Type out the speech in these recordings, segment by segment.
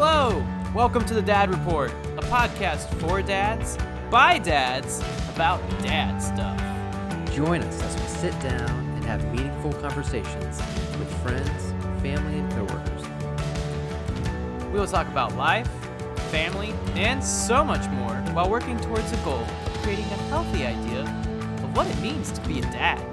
Hello! Welcome to the Dad Report, a podcast for dads, by dads, about dad stuff. Join us as we sit down and have meaningful conversations with friends, family, and coworkers. We will talk about life, family, and so much more while working towards a goal of creating a healthy idea of what it means to be a dad.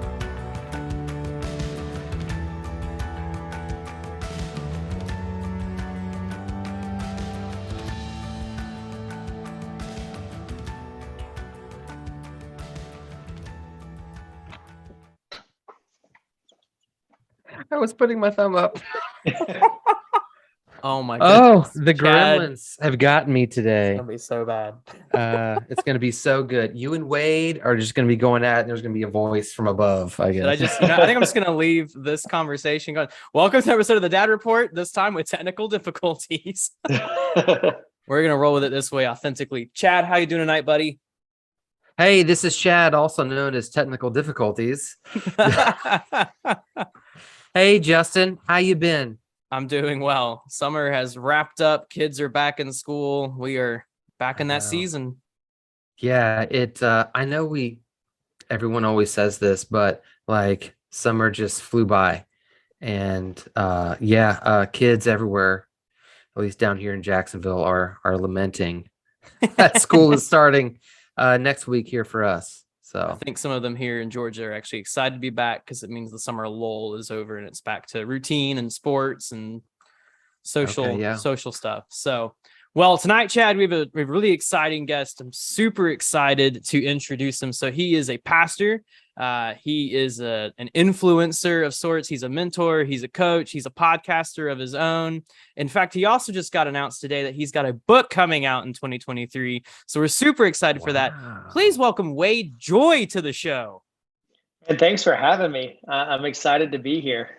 I was putting my thumb up. Oh my goodness. The Chad. gremlins have gotten me today. It's gonna be so bad. It's going to be so good. You and Wade are just going to be going at it, and there's going to be a voice from above, I guess. I think I'm just gonna leave this conversation going. Welcome to the episode of the Dad Report, this time with technical difficulties. We're gonna roll with it this way authentically. Chad, how you doing tonight, buddy? Hey, this is Chad, also known as Technical Difficulties. Hey, Justin, how you been? I'm doing well. Summer has wrapped up. Kids are back in school. We are back in that season. Yeah, I know everyone always says this, but like summer just flew by. And kids everywhere, at least down here in Jacksonville, are lamenting that school is starting next week here for us. So I think some of them here in Georgia are actually excited to be back because it means the summer lull is over and it's back to routine and sports and social stuff. So, well, tonight, Chad, we have a really exciting guest. I'm super excited to introduce him. So he is a pastor. He is an influencer of sorts. He's a mentor. He's a coach. He's a podcaster of his own. In fact, he also just got announced today that he's got a book coming out in 2023. So we're super excited for that. Please welcome Wade Joye to the show. And thanks for having me. I'm excited to be here.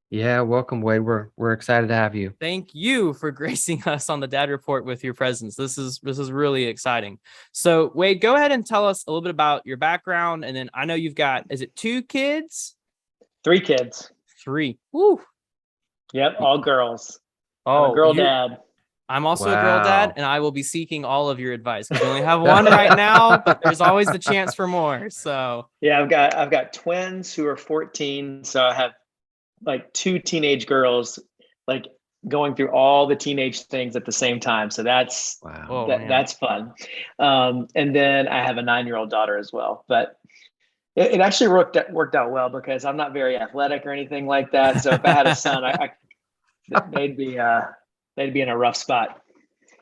Yeah, welcome, Wade. We're excited to have you. Thank you for gracing us on the Dad Report with your presence. This is really exciting. So, Wade, go ahead and tell us a little bit about your background, and then I know you've got, is it 2 kids? 3 kids. 3. Woo. Yep, all girls. Oh, I'm a girl dad. I'm also a girl dad, and I will be seeking all of your advice because we only have one right now, but there's always the chance for more. So yeah, I've got twins who are 14, so I have like 2 teenage girls, like going through all the teenage things at the same time. So that's that's fun. And then I have a 9-year-old daughter as well. But it actually worked out well because I'm not very athletic or anything like that. So if I had a son, they'd be in a rough spot.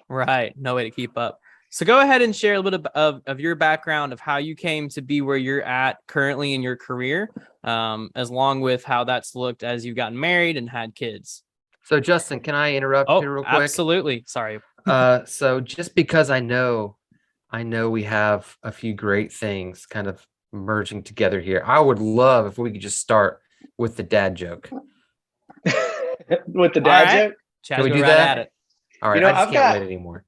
Right, no way to keep up. So go ahead and share a little bit of your background of how you came to be where you're at currently in your career, as long with how that's looked as you've gotten married and had kids. So Justin, can I interrupt you real quick? Absolutely. Sorry. So just because I know we have a few great things kind of merging together here, I would love if we could just start with the dad joke. With the dad joke? Chad, can we do right that? at it. All right, I just can't wait anymore.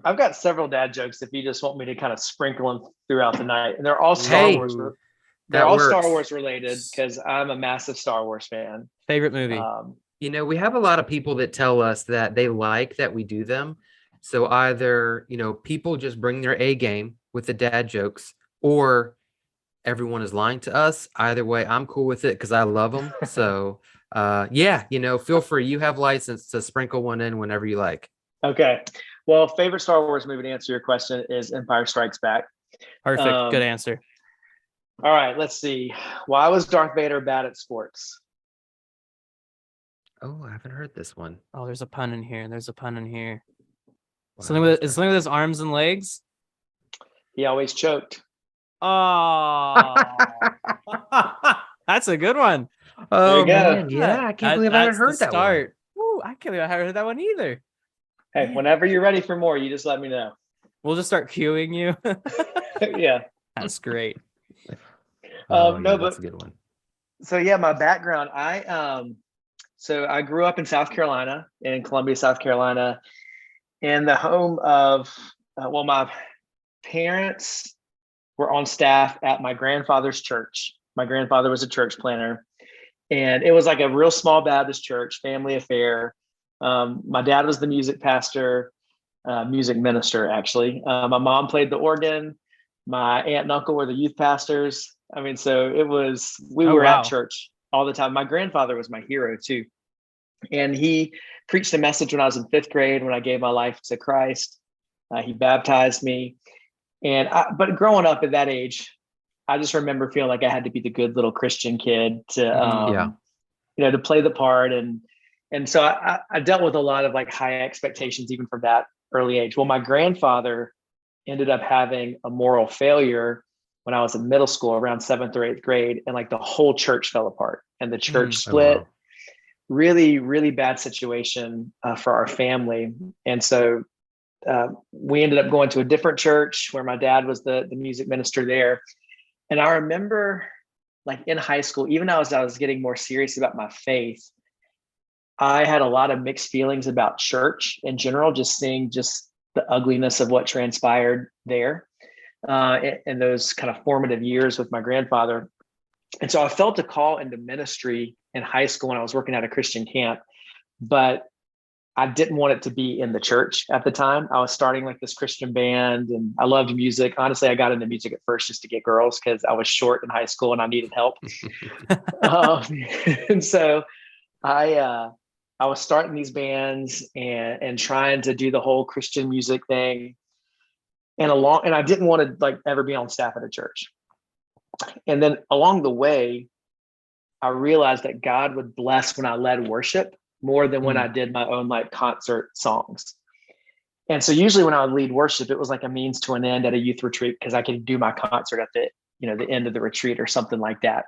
I've got several dad jokes if you just want me to kind of sprinkle them throughout the night. And they're all Star Wars. They're all Star Wars related because I'm a massive Star Wars fan. Favorite movie? We have a lot of people that tell us that they like that we do them. So either, people just bring their A game with the dad jokes, or everyone is lying to us. Either way, I'm cool with it because I love them. So feel free. You have license to sprinkle one in whenever you like. Okay. Well, favorite Star Wars movie to answer your question is Empire Strikes Back. Perfect. Good answer. All right, let's see. Why was Darth Vader bad at sports? Oh, I haven't heard this one. Oh, there's a pun in here. Wow. Something with his arms and legs. He always choked. Oh, that's a good one. Oh, man. Yeah, I can't believe I haven't heard that one. Ooh, I can't believe I haven't heard that one either. Hey, whenever you're ready for more, you just let me know. We'll just start cueing you. Yeah. That's great. That's a good one. So yeah, my background, I grew up in South Carolina, in Columbia, South Carolina, in the home of, my parents were on staff at my grandfather's church. My grandfather was a church planter, and it was like a real small Baptist church, family affair. My dad was the music pastor, music minister, actually. My mom played the organ. My aunt and uncle were the youth pastors. I mean, so we were at church all the time. My grandfather was my hero too. And he preached a message when I was in 5th grade, when I gave my life to Christ. He baptized me. But growing up at that age, I just remember feeling like I had to be the good little Christian kid to, to play the part. And so I dealt with a lot of like high expectations, even from that early age. Well, my grandfather ended up having a moral failure when I was in middle school, around 7th or 8th grade, and like the whole church fell apart and the church split. Oh, wow. Really, really bad situation for our family. And so we ended up going to a different church where my dad was the music minister there. And I remember, like, in high school, even as I was getting more serious about my faith, I had a lot of mixed feelings about church in general, just seeing just the ugliness of what transpired there in those kind of formative years with my grandfather. And so I felt a call into ministry in high school when I was working at a Christian camp, but I didn't want it to be in the church at the time. I was starting like this Christian band and I loved music. Honestly, I got into music at first just to get girls because I was short in high school and I needed help. And so I was starting these bands and trying to do the whole Christian music thing. And I didn't want to like ever be on staff at a church. And then along the way, I realized that God would bless when I led worship more than when I did my own like concert songs. And so usually when I would lead worship, it was like a means to an end at a youth retreat because I could do my concert at the end of the retreat or something like that.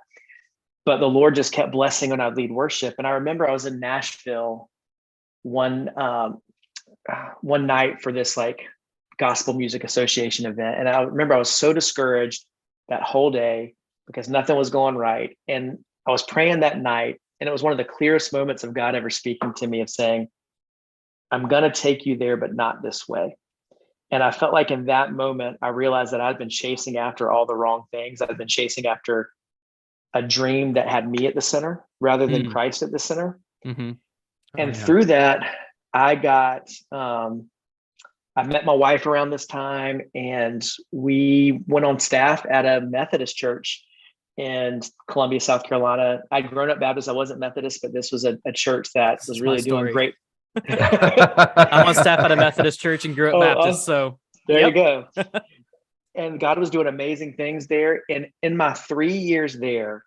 But the Lord just kept blessing when I'd lead worship. And I remember I was in Nashville one night for this like Gospel Music Association event. And I remember I was so discouraged that whole day because nothing was going right. And I was praying that night. And it was one of the clearest moments of God ever speaking to me, of saying, I'm going to take you there, but not this way. And I felt like in that moment, I realized that I'd been chasing after all the wrong things. I'd been chasing after a dream that had me at the center rather than Christ at the center. Mm-hmm. And through that, I met my wife around this time, and we went on staff at a Methodist church in Columbia, South Carolina. I'd grown up Baptist. I wasn't Methodist, but this was a church that was really doing great. I'm on staff at a Methodist church and grew up Baptist. So there you go. And God was doing amazing things there. And in my 3 years there,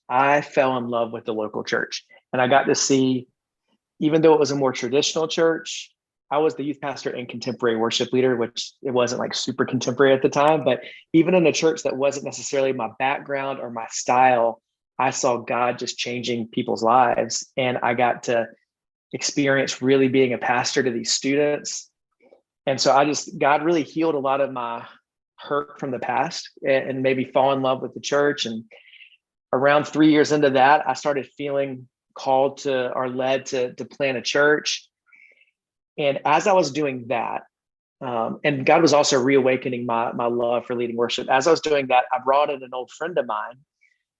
I fell in love with the local church. And I got to see, even though it was a more traditional church, I was the youth pastor and contemporary worship leader, which it wasn't like super contemporary at the time. But even in a church that wasn't necessarily my background or my style, I saw God just changing people's lives. And I got to experience really being a pastor to these students. And so God really healed a lot of my hurt from the past and maybe fall in love with the church. And around 3 years into that, I started feeling called to or led to plant a church. And as I was doing that, and God was also reawakening my love for leading worship. As I was doing that, I brought in an old friend of mine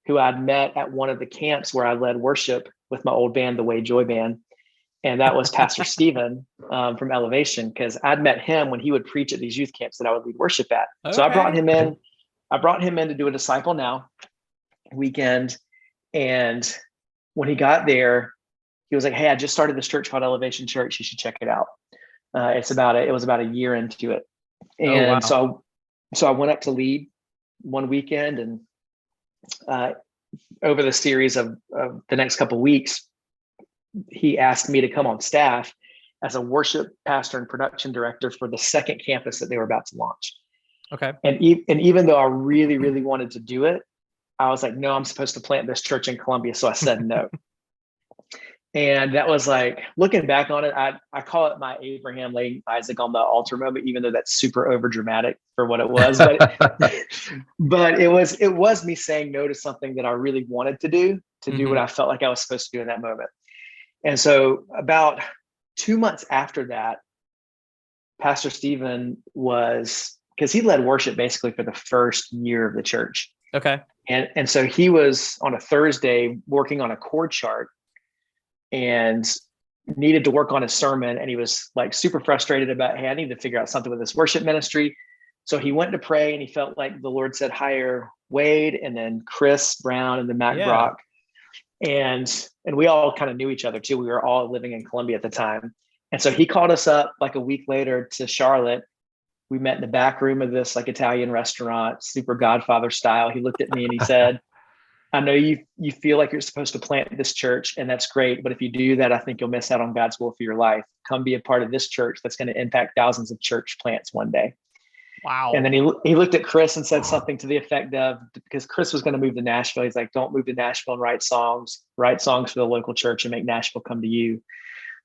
who I'd met at one of the camps where I led worship with my old band, the Joye band. And that was Pastor Stephen from Elevation, because I'd met him when he would preach at these youth camps that I would lead worship at. Okay. So I brought him in. I brought him in to do a Disciple Now weekend. And when he got there, he was like, hey, I just started this church called Elevation Church. You should check it out. It was about a year into it. And so I went up to lead one weekend, and over the series of the next couple of weeks, he asked me to come on staff as a worship pastor and production director for the second campus that they were about to launch. Okay. And even though I really, really wanted to do it, I was like, no, I'm supposed to plant this church in Columbia. So I said no. And that was like, looking back on it, I call it my Abraham laying Isaac on the altar moment, even though that's super over dramatic for what it was. But it was me saying no to something that I really wanted to do what I felt like I was supposed to do in that moment. And so about 2 months after that, Pastor Stephen because he led worship basically for the first year of the church. Okay. And so he was on a Thursday working on a chord chart. And needed to work on a sermon, and he was like super frustrated about, hey, I need to figure out something with this worship ministry. So he went to pray, and he felt like the Lord said, hire Wade and then Chris Brown and then Mac Brock. And we all kind of knew each other too. We were all living in Columbia at the time. And so he called us up like a week later to Charlotte. We met in the back room of this like Italian restaurant, super Godfather style. He looked at me and he said, I know you feel like you're supposed to plant this church, and that's great. But if you do that, I think you'll miss out on God's will for your life. Come be a part of this church that's going to impact thousands of church plants one day. Wow. And then he looked at Chris and said something to the effect of, because Chris was going to move to Nashville. He's like, don't move to Nashville and write songs for the local church and make Nashville come to you.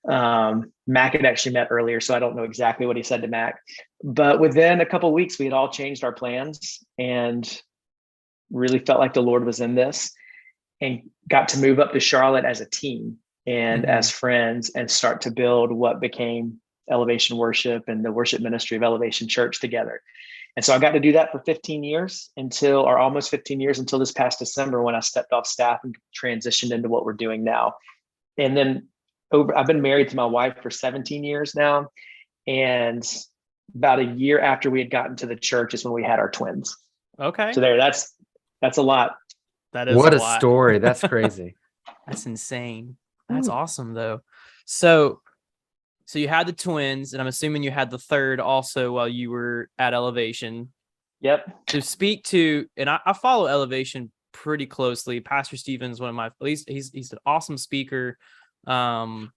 Mac had actually met earlier, so I don't know exactly what he said to Mac. But within a couple of weeks, we had all changed our plans and really felt like the Lord was in this, and got to move up to Charlotte as a team and as friends and start to build what became Elevation Worship and the worship ministry of Elevation Church together. And so I got to do that for 15 years almost 15 years until this past December, when I stepped off staff and transitioned into what we're doing now. And then I've been married to my wife for 17 years now. And about a year after we had gotten to the church is when we had our twins. Okay. So that's a lot. That is what a a lot. story. That's crazy. That's insane. That's awesome though. So you had the twins, and I'm assuming you had the third also while you were at Elevation. Yep. To speak to, and I follow Elevation pretty closely. Pastor Stephen's one of my, at least he's an awesome speaker. And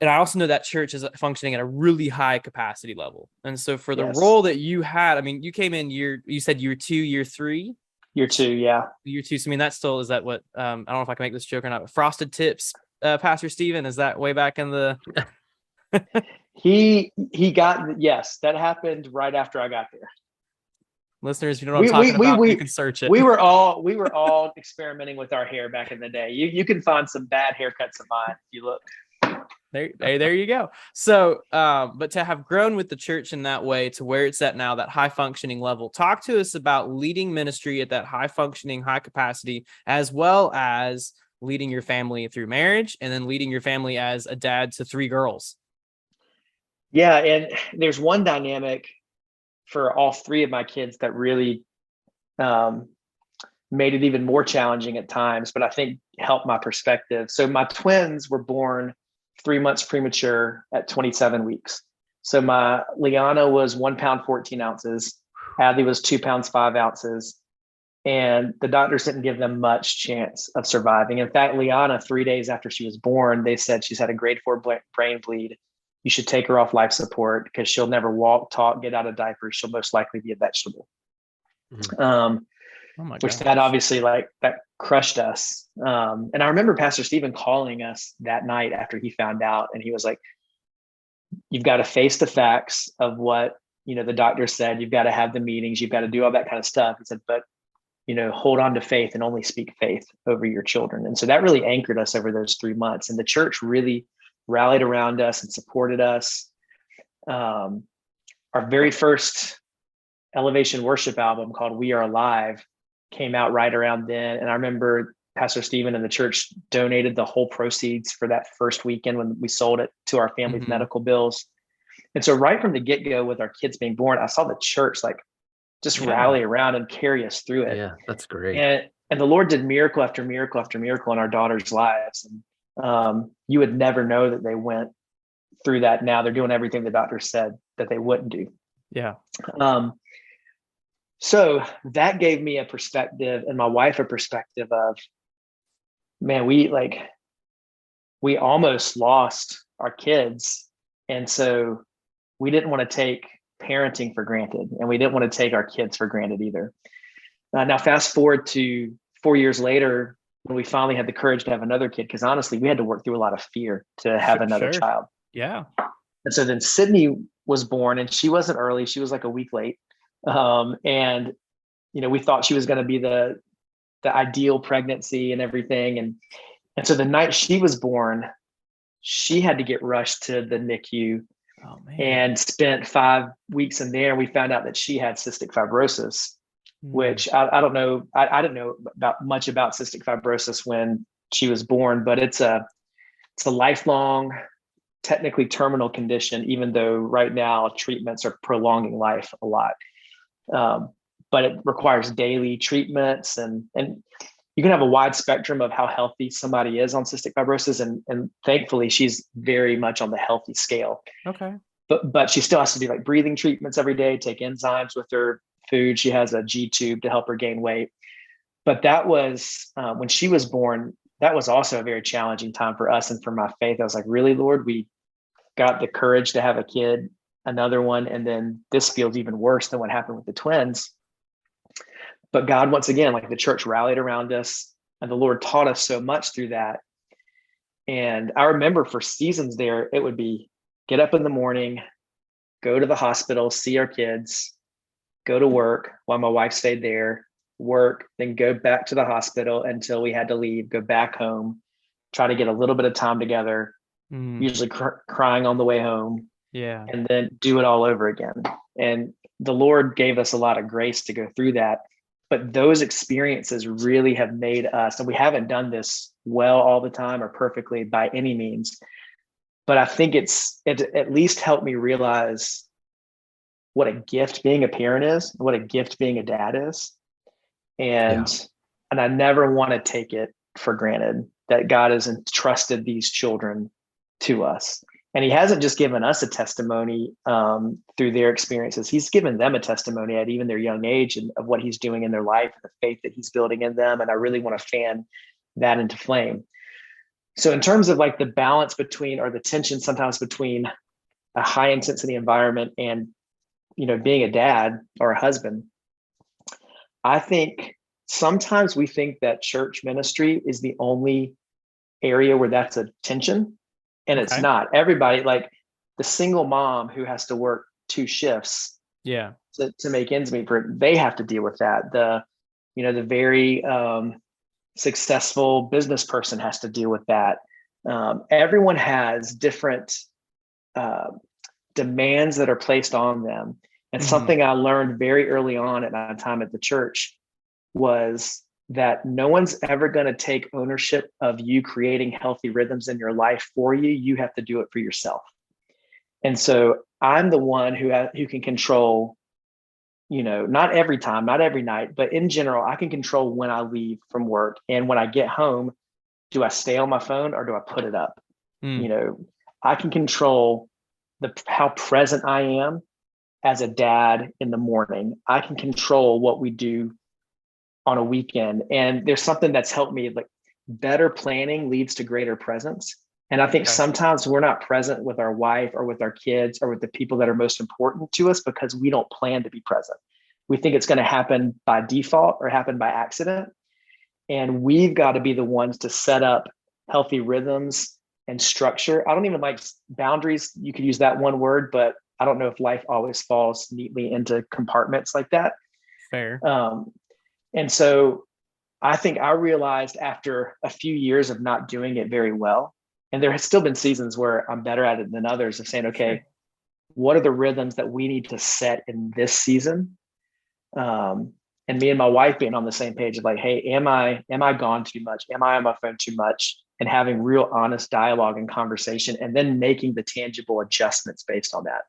I also know that church is functioning at a really high capacity level. And so for the role that you had, I mean, you came in you said year 2, year 3? Year 2, yeah. Year 2. So I mean, that still, is that what, I don't know if I can make this joke or not, but Frosted Tips, Pastor Stephen, is that way back in the... he got, yes, that happened right after I got there. Listeners, if you know what I'm talking about, you can search it. We were all experimenting with our hair back in the day. You can find some bad haircuts of mine if you look. There you go. So, but to have grown with the church in that way to where it's at now, that high functioning level, talk to us about leading ministry at that high functioning, high capacity, as well as leading your family through marriage, and then leading your family as a dad to 3 girls. Yeah. And there's one dynamic for all 3 of my kids that really made it even more challenging at times, but I think helped my perspective. So my twins were born 3 months premature at 27 weeks. So my Liana was 1 pound, 14 ounces. Adley was 2 pounds, 5 ounces. And the doctors didn't give them much chance of surviving. In fact, Liana, 3 days after she was born, they said she's had a grade 4 brain bleed. You should take her off life support because she'll never walk, talk, get out of diapers. She'll most likely be a vegetable. Which that obviously that crushed us. And I remember Pastor Stephen calling us that night after he found out, and he was like, you've got to face the facts of what, the doctor said. You've got to have the meetings. You've got to do all that kind of stuff. He said, but, hold on to faith and only speak faith over your children. And so that really anchored us over those 3 months. And the church really rallied around us and supported us. Our very first Elevation Worship album, called We Are Alive, came out right around then. And I remember Pastor Stephen and the church donated the whole proceeds for that first weekend when we sold it to our family's medical bills. And so right from the get-go, with our kids being born, I saw the church just rally around and carry us through it. Yeah, that's great. And the Lord did miracle after miracle after miracle in our daughters' lives. And you would never know that they went through that. Now they're doing everything the doctor said that they wouldn't do. Yeah. So that gave me a perspective, and my wife a perspective of, man, we almost lost our kids. And so we didn't want to take parenting for granted, and we didn't want to take our kids for granted either. Now, fast forward to 4 years later, when we finally had the courage to have another kid, because honestly, we had to work through a lot of fear to have another child. Yeah. And so then Sydney was born, and she wasn't early. She was like a week late. And, we thought she was going to be the ideal pregnancy and everything. And so the night she was born, she had to get rushed to the NICU and spent 5 weeks in there. We found out that she had cystic fibrosis, which I don't know. I didn't know much about cystic fibrosis when she was born, but it's a it's a lifelong, technically terminal condition, even though right now treatments are prolonging life a lot. But it requires daily treatments, and you can have a wide spectrum of how healthy somebody is on cystic fibrosis. And thankfully she's very much on the healthy scale. Okay. But she still has to do like breathing treatments every day, take enzymes with her food. She has a G tube to help her gain weight. But that was when she was born, that was also a very challenging time for us and for my faith. I was like, really, Lord, we got the courage to have a kid, another one, and then this feels even worse than what happened with the twins. But God, once again, like the church rallied around us, and the Lord taught us so much through that. And I remember for seasons there, it would be get up in the morning, go to the hospital, see our kids, go to work while my wife stayed there, work, then go back to the hospital until we had to leave, go back home, try to get a little bit of time together, usually crying on the way home. Yeah. And then do it all over again. And the Lord gave us a lot of grace to go through that. But those experiences really have made us, and we haven't done this well all the time or perfectly by any means, but I think it at least helped me realize what a gift being a parent is, what a gift being a dad is. And I never want to take it for granted that God has entrusted these children to us. And he hasn't just given us a testimony through their experiences. He's given them a testimony at even their young age and of what he's doing in their life, the faith that he's building in them. And I really want to fan that into flame. So in terms of like the balance between, or the tension sometimes between a high intensity environment and, being a dad or a husband, I think sometimes we think that church ministry is the only area where that's a tension. And it's not. Everybody, like the single mom who has to work 2 shifts to make ends meet, they have to deal with that. The very successful business person has to deal with that. Everyone has different demands that are placed on them. And something I learned very early on at my time at the church was that no one's ever going to take ownership of you creating healthy rhythms in your life for you. You have to do it for yourself. And so I'm the one who can control, not every time, not every night, but in general, I can control when I leave from work. And when I get home, do I stay on my phone or do I put it up? I can control how present I am as a dad in the morning. I can control what we do on a weekend. And there's something that's helped me, like better planning leads to greater presence. And I think sometimes we're not present with our wife or with our kids or with the people that are most important to us because we don't plan to be present. We think it's going to happen by default or happen by accident. And we've got to be the ones to set up healthy rhythms and structure. I don't even like boundaries. You could use that one word, but I don't know if life always falls neatly into compartments like that. Fair. And so I think I realized after a few years of not doing it very well, and there has still been seasons where I'm better at it than others, of saying, okay, what are the rhythms that we need to set in this season? And me and my wife being on the same page of like, hey, am I gone too much? Am I on my phone too much? And having real honest dialogue and conversation, and then making the tangible adjustments based on that.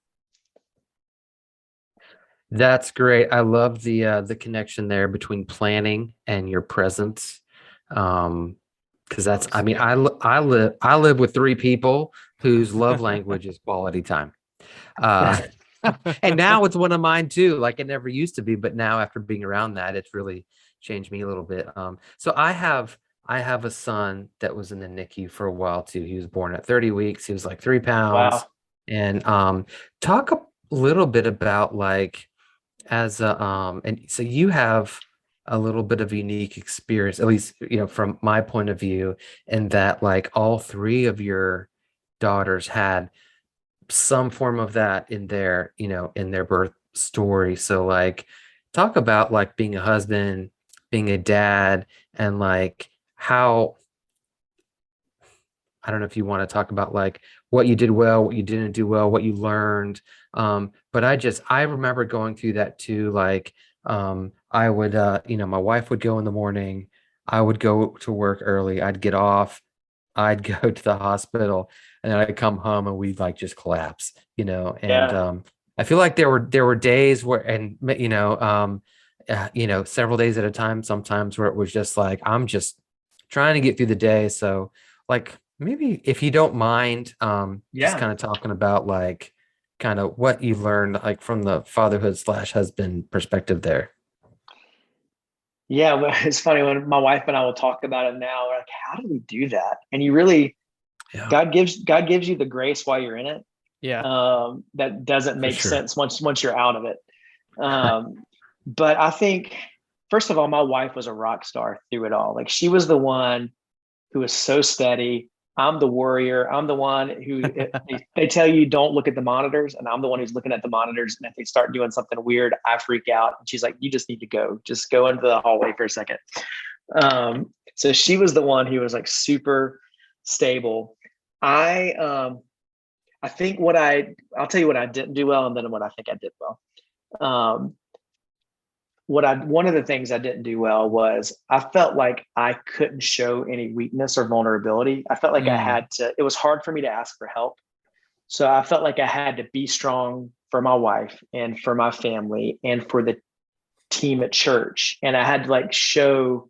That's great. I love the connection there between planning and your presence. Because that's, I mean, I live with 3 people whose love language is quality time. And now it's one of mine too. Like it never used to be, but now after being around that, it's really changed me a little bit. So I have a son that was in the NICU for a while too. He was born at 30 weeks. He was like 3 pounds. Wow. And talk a little bit about like as a and so you have a little bit of unique experience, at least from my point of view, in that like all 3 of your daughters had some form of that in their birth story. So like talk about like being a husband, being a dad, and like how, I don't know if you want to talk about like what you did well, what you didn't do well, what you learned. But I remember going through that too. Like I would, my wife would go in the morning, I would go to work early, I'd get off, I'd go to the hospital, and then I'd come home and we'd like just collapse, and I feel like there were days where, and several days at a time, sometimes where it was just like, I'm just trying to get through the day. So like, maybe if you don't mind, just kind of talking about like kind of what you learned like from the fatherhood/husband perspective there. Yeah, well, it's funny when my wife and I will talk about it now. We're like, how do we do that? And you really, God gives you the grace while you're in it. Yeah. That doesn't make sense once you're out of it. But I think, first of all, my wife was a rock star through it all. Like, she was the one who was so steady. I'm the worrier. I'm the one who they tell you don't look at the monitors, and I'm the one who's looking at the monitors. And if they start doing something weird, I freak out. And she's like, "You just need to go. Just go into the hallway for a second." So she was the one who was like super stable. I think I'll tell you what I didn't do well, and then what I think I did well. One of the things I didn't do well was I felt like I couldn't show any weakness or vulnerability. I felt like I had to, it was hard for me to ask for help. So I felt like I had to be strong for my wife and for my family and for the team at church. And I had to like show,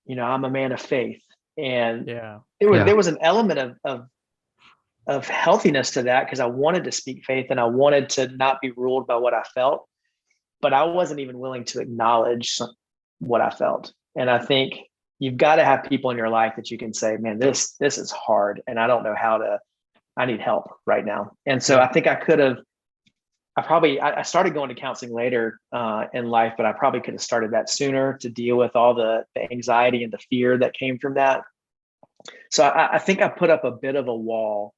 I'm a man of faith. And there was an element of healthiness to that, because I wanted to speak faith and I wanted to not be ruled by what I felt. But I wasn't even willing to acknowledge what I felt. And I think you've got to have people in your life that you can say, man, this is hard. And I don't know I need help right now. And so I think I started going to counseling later in life, but I probably could have started that sooner to deal with all the anxiety and the fear that came from that. So I think I put up a bit of a wall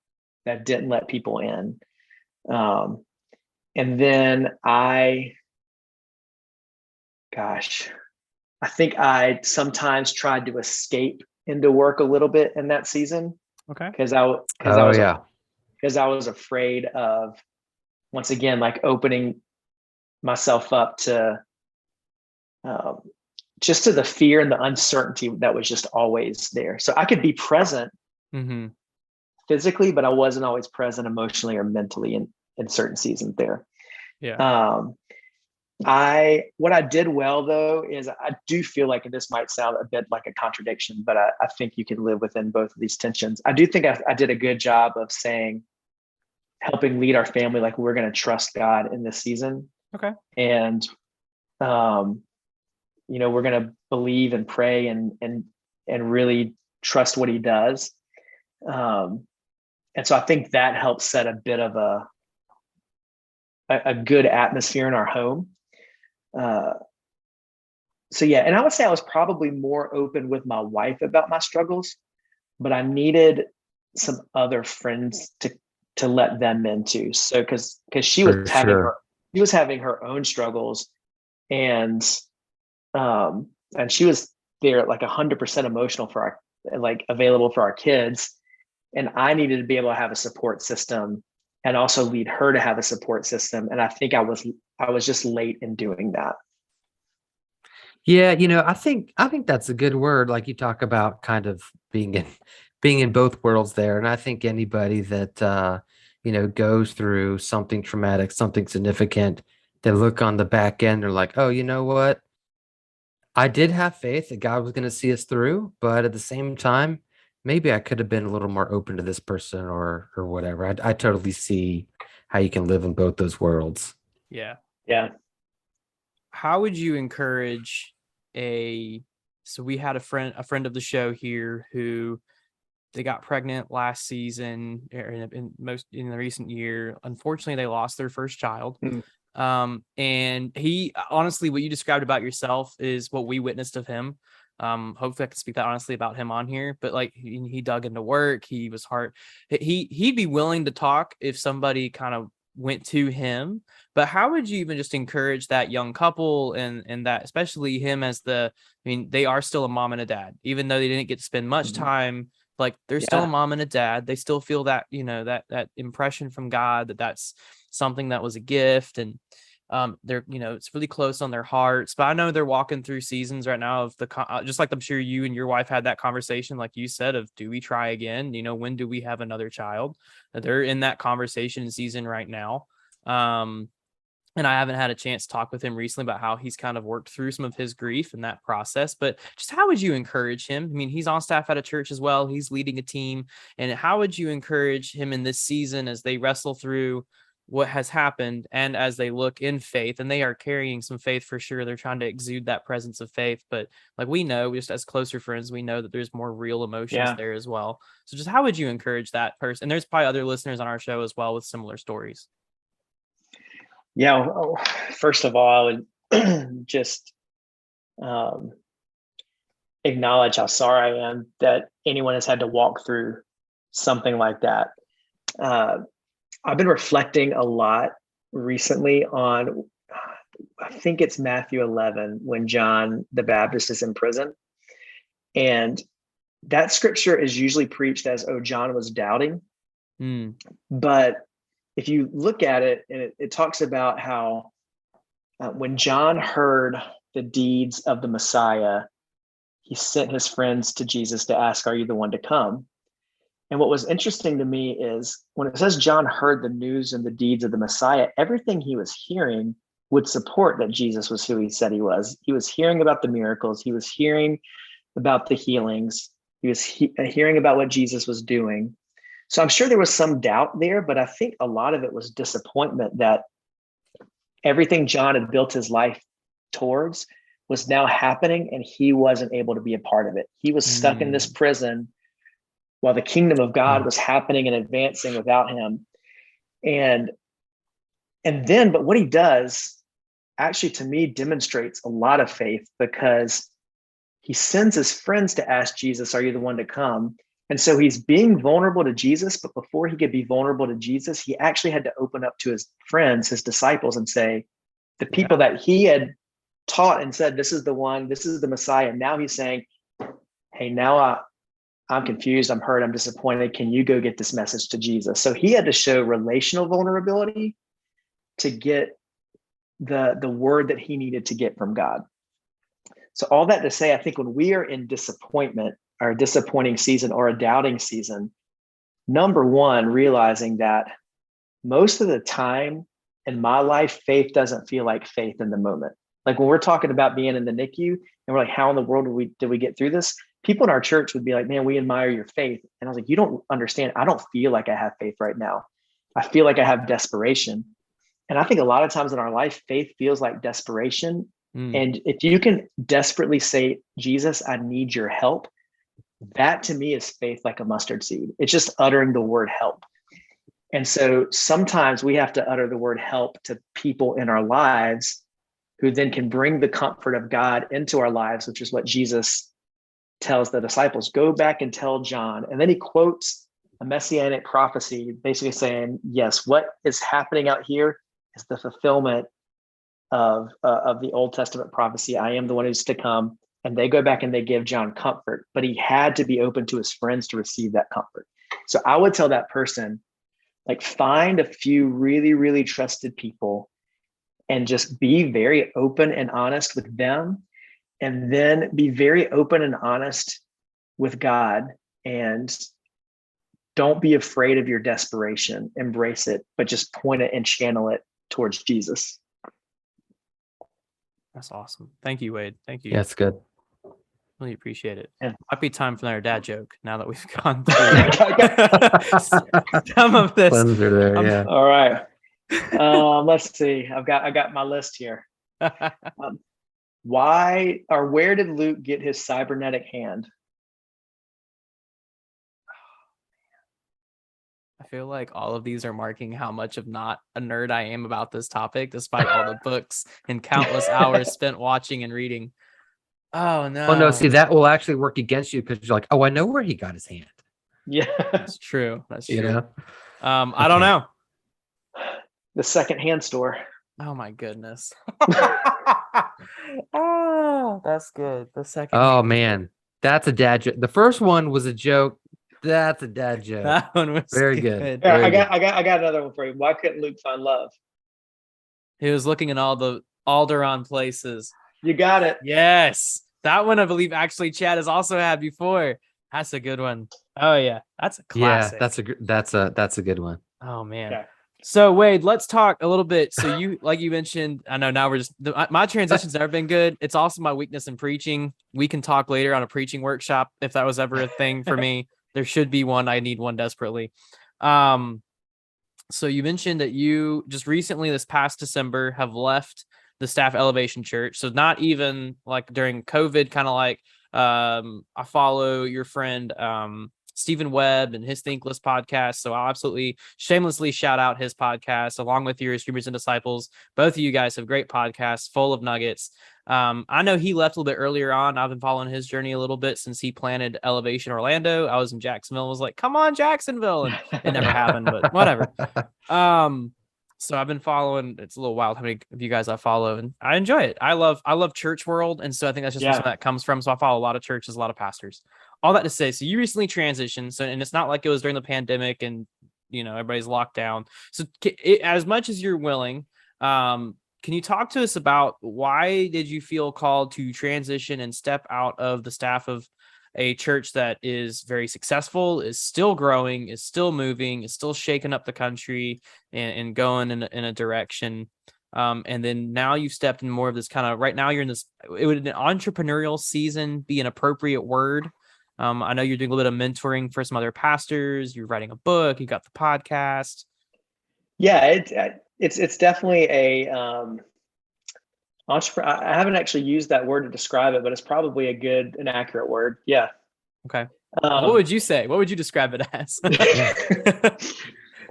that didn't let people in. And then I think I sometimes tried to escape into work a little bit in that season. Okay. Because I was afraid of, once again, like opening myself up to just to the fear and the uncertainty that was just always there. So I could be present physically, but I wasn't always present emotionally or mentally in certain seasons there. Yeah. What I did well though is I do feel like, and this might sound a bit like a contradiction, but I think you can live within both of these tensions. I do think I did a good job of helping lead our family, like, we're going to trust God in this season. Okay. And we're going to believe and pray and really trust what he does. And so I think that helps set a bit of a good atmosphere in our home. And I would say I was probably more open with my wife about my struggles, but I needed some other friends to let them in too. So because she was having her own struggles, and she was there like 100% emotional available for our kids, and I needed to be able to have a support system and also lead her to have a support system. And I think I was just late in doing that. Yeah, I think that's a good word. Like, you talk about kind of being in both worlds there. And I think anybody that goes through something traumatic, something significant, they look on the back end, they're like, oh, you know what? I did have faith that God was going to see us through, but at the same time, maybe I could have been a little more open to this person or whatever. I totally see how you can live in both those worlds. Yeah. Yeah. How would you encourage so we had a friend of the show here who they got pregnant last season, or in the recent year. Unfortunately, they lost their first child. And he, honestly, what you described about yourself is what we witnessed of him. Hopefully I can speak that honestly about him on here, but like he dug into work. He was hard. He'd be willing to talk if somebody kind of went to him. But how would you even just encourage that young couple and that, especially him they are still a mom and a dad, even though they didn't get to spend much time, like they're still a mom and a dad. They still feel that, that impression from God, that's something that was a gift. And They're, it's really close on their hearts, but I know they're walking through seasons right now of just like I'm sure you and your wife had that conversation, like you said, of do we try again? When do we have another child? They're in that conversation season right now. And I haven't had a chance to talk with him recently about how he's kind of worked through some of his grief in that process. But just how would you encourage him? I mean, he's on staff at a church as well. He's leading a team. And how would you encourage him in this season as they wrestle through what has happened and as they look in faith? And they are carrying some faith for sure. They're trying to exude that presence of faith. But like we know, just as closer friends, we know that there's more real emotions there as well. So just how would you encourage that person? And there's probably other listeners on our show as well with similar stories. Yeah. First of all, I would just acknowledge how sorry I am that anyone has had to walk through something like that. I've been reflecting a lot recently on, I think it's Matthew 11, when John the Baptist is in prison. And that scripture is usually preached as, oh, John was doubting. But if you look at it, and it talks about how when John heard the deeds of the Messiah, he sent his friends to Jesus to ask, are you the one to come? And what was interesting to me is when it says John heard the news and the deeds of the Messiah, everything he was hearing would support that Jesus was who he said he was. He was hearing about the miracles. He was hearing about the healings. He was hearing about what Jesus was doing. So I'm sure there was some doubt there, but I think a lot of it was disappointment that everything John had built his life towards was now happening and he wasn't able to be a part of it. He was stuck in this prison while the kingdom of God was happening and advancing without him. And then, but what he does actually to me demonstrates a lot of faith, because he sends his friends to ask Jesus, are you the one to come? And so he's being vulnerable to Jesus, but before he could be vulnerable to Jesus, he actually had to open up to his friends, his disciples, and say, the people that he had taught and said, this is the one, this is the Messiah. Now he's saying, hey, now I'm confused, I'm hurt, I'm disappointed. Can you go get this message to Jesus? So he had to show relational vulnerability to get the word that he needed to get from God. So all that to say, I think when we are in disappointment, or a disappointing season or a doubting season, number one, realizing that most of the time in my life, faith doesn't feel like faith in the moment. Like when we're talking about being in the NICU and we're like, how in the world did we get through this? People in our church would be like, man, we admire your faith. And I was like, you don't understand. I don't feel like I have faith right now. I feel like I have desperation. And I think a lot of times in our life, faith feels like desperation. And if you can desperately say, Jesus, I need your help, that to me is faith like a mustard seed. It's just uttering the word help. And so sometimes we have to utter the word help to people in our lives who then can bring the comfort of God into our lives, which is what Jesus tells the disciples, go back and tell John. And then he quotes a messianic prophecy, basically saying, yes, what is happening out here is the fulfillment of the Old Testament prophecy. I am the one who's to come. And they go back and they give John comfort, but he had to be open to his friends to receive that comfort. So I would tell that person, like, find a few really, really trusted people and just be very open and honest with them. And then be very open and honest with God, and don't be afraid of your desperation. Embrace it, but just point it and channel it towards Jesus. That's awesome. Thank you, Wade. Thank you. Yeah, that's good. Really appreciate it. Yeah. Might be time for another dad joke now that we've gone through some of this. There, all right. Let's see. I got my list here. Where did Luke get his cybernetic hand? I feel like all of these are marking how much of not a nerd I am about this topic, despite all the books and countless hours spent watching and reading. Oh no. Oh no, see, that will actually work against you because you're like, oh, I know where he got his hand. Yeah. That's true. That's true. You know? I don't know. The second-hand store. Oh my goodness. Oh, that's good. The second. Oh man, that's a dad joke. The first one was a joke. That's a dad joke. That one was very good. Yeah, Very I got another one for you. Why couldn't Luke find love? He was looking in all the Alderaan places. You got it. Yes. That one, I believe, actually, Chad has also had before. That's a good one. Oh, yeah. That's a classic. Yeah, that's a good one. Oh, man. Okay. So, Wade, let's talk a little bit. So you, like you mentioned, I know now we're just, my transition's never been good. It's also my weakness in preaching. We can talk later on a preaching workshop if that was ever a thing for me. There should be one. I need one desperately. So you mentioned that you just recently, this past December, have left the Staff Elevation Church. So not even like during COVID, kind of like I follow your friend Stephen Webb and his Thinkless podcast. So I'll absolutely shamelessly shout out his podcast along with yours, Dreamers and Disciples. Both of you guys have great podcasts full of nuggets. I know he left a little bit earlier on. I've been following his journey a little bit since he planted Elevation Orlando. I was in Jacksonville, was like, come on, Jacksonville. And it never happened, but whatever. So I've been following, it's a little wild how many of you guys I follow, and I enjoy it. I love church world. And so I think that's just where some of that comes from. So I follow a lot of churches, a lot of pastors. All that to say, so you recently transitioned. So, and it's not like it was during the pandemic and, everybody's locked down. So as much as you're willing, can you talk to us about why did you feel called to transition and step out of the staff of a church that is very successful, is still growing, is still moving, is still shaking up the country and going in a direction? And then now you've stepped in more of this kind of, right now you're in this, it would an entrepreneurial season be an appropriate word? I know you're doing a little bit of mentoring for some other pastors. You're writing a book. You got the podcast. Yeah, it's definitely a entrepreneur. I haven't actually used that word to describe it, but it's probably an accurate word. Yeah. Okay. What would you say? What would you describe it as?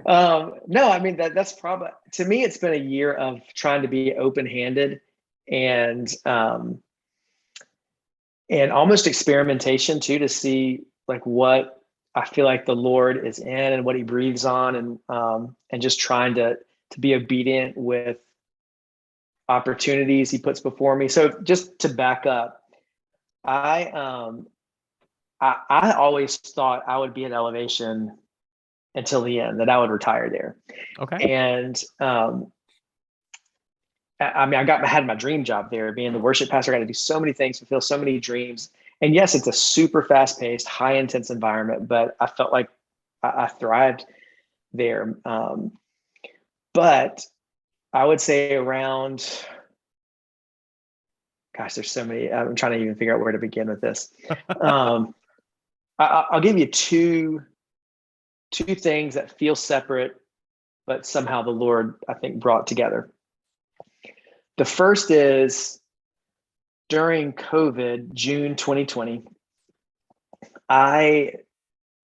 No, I mean that's probably, to me, it's been a year of trying to be open-handed and almost experimentation too, to see like what I feel like the Lord is in and what he breathes on, and just trying to be obedient with opportunities he puts before me. So just to back up, I always thought I would be at Elevation until the end, that I would retire there. Okay. And I mean, I had my dream job there, being the worship pastor. I got to do so many things, fulfill so many dreams. And yes, it's a super fast-paced, high-intense environment, but I felt like I thrived there. But I would say around, gosh, there's so many. I'm trying to even figure out where to begin with this. I'll give you two things that feel separate, but somehow the Lord, I think, brought together. The first is during COVID, June 2020, I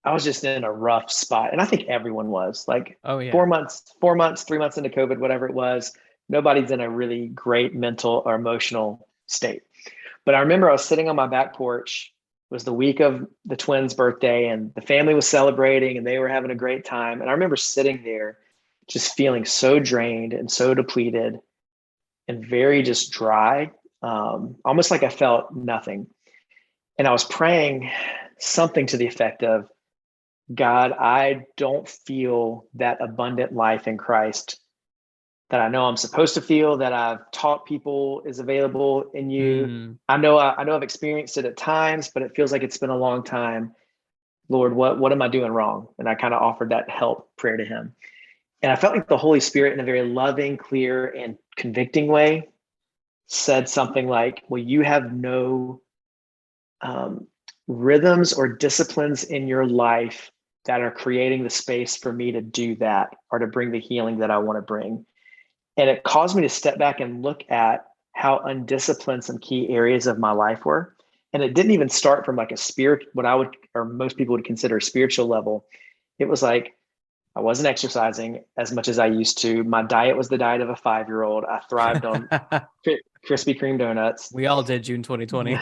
was just in a rough spot. And I think everyone was like, 4 months, 3 months into COVID, whatever it was, nobody's in a really great mental or emotional state. But I remember I was sitting on my back porch. It was the week of the twins' birthday and the family was celebrating and they were having a great time. And I remember sitting there just feeling so drained and so depleted and very just dry, almost like I felt nothing. And I was praying something to the effect of, God, I don't feel that abundant life in Christ that I know I'm supposed to feel, that I've taught people is available in you. I know I've experienced it at times, but it feels like it's been a long time. Lord, what am I doing wrong? And I kind of offered that help prayer to him. And I felt like the Holy Spirit, in a very loving, clear, and convicting way, said something like, well, you have no rhythms or disciplines in your life that are creating the space for me to do that or to bring the healing that I want to bring. And it caused me to step back and look at how undisciplined some key areas of my life were. And it didn't even start from like a spirit, what I would, or most people would consider a spiritual level. It was like, I wasn't exercising as much as I used to. My diet was the diet of a 5-year-old. I thrived on Krispy Kreme donuts. We all did June 2020.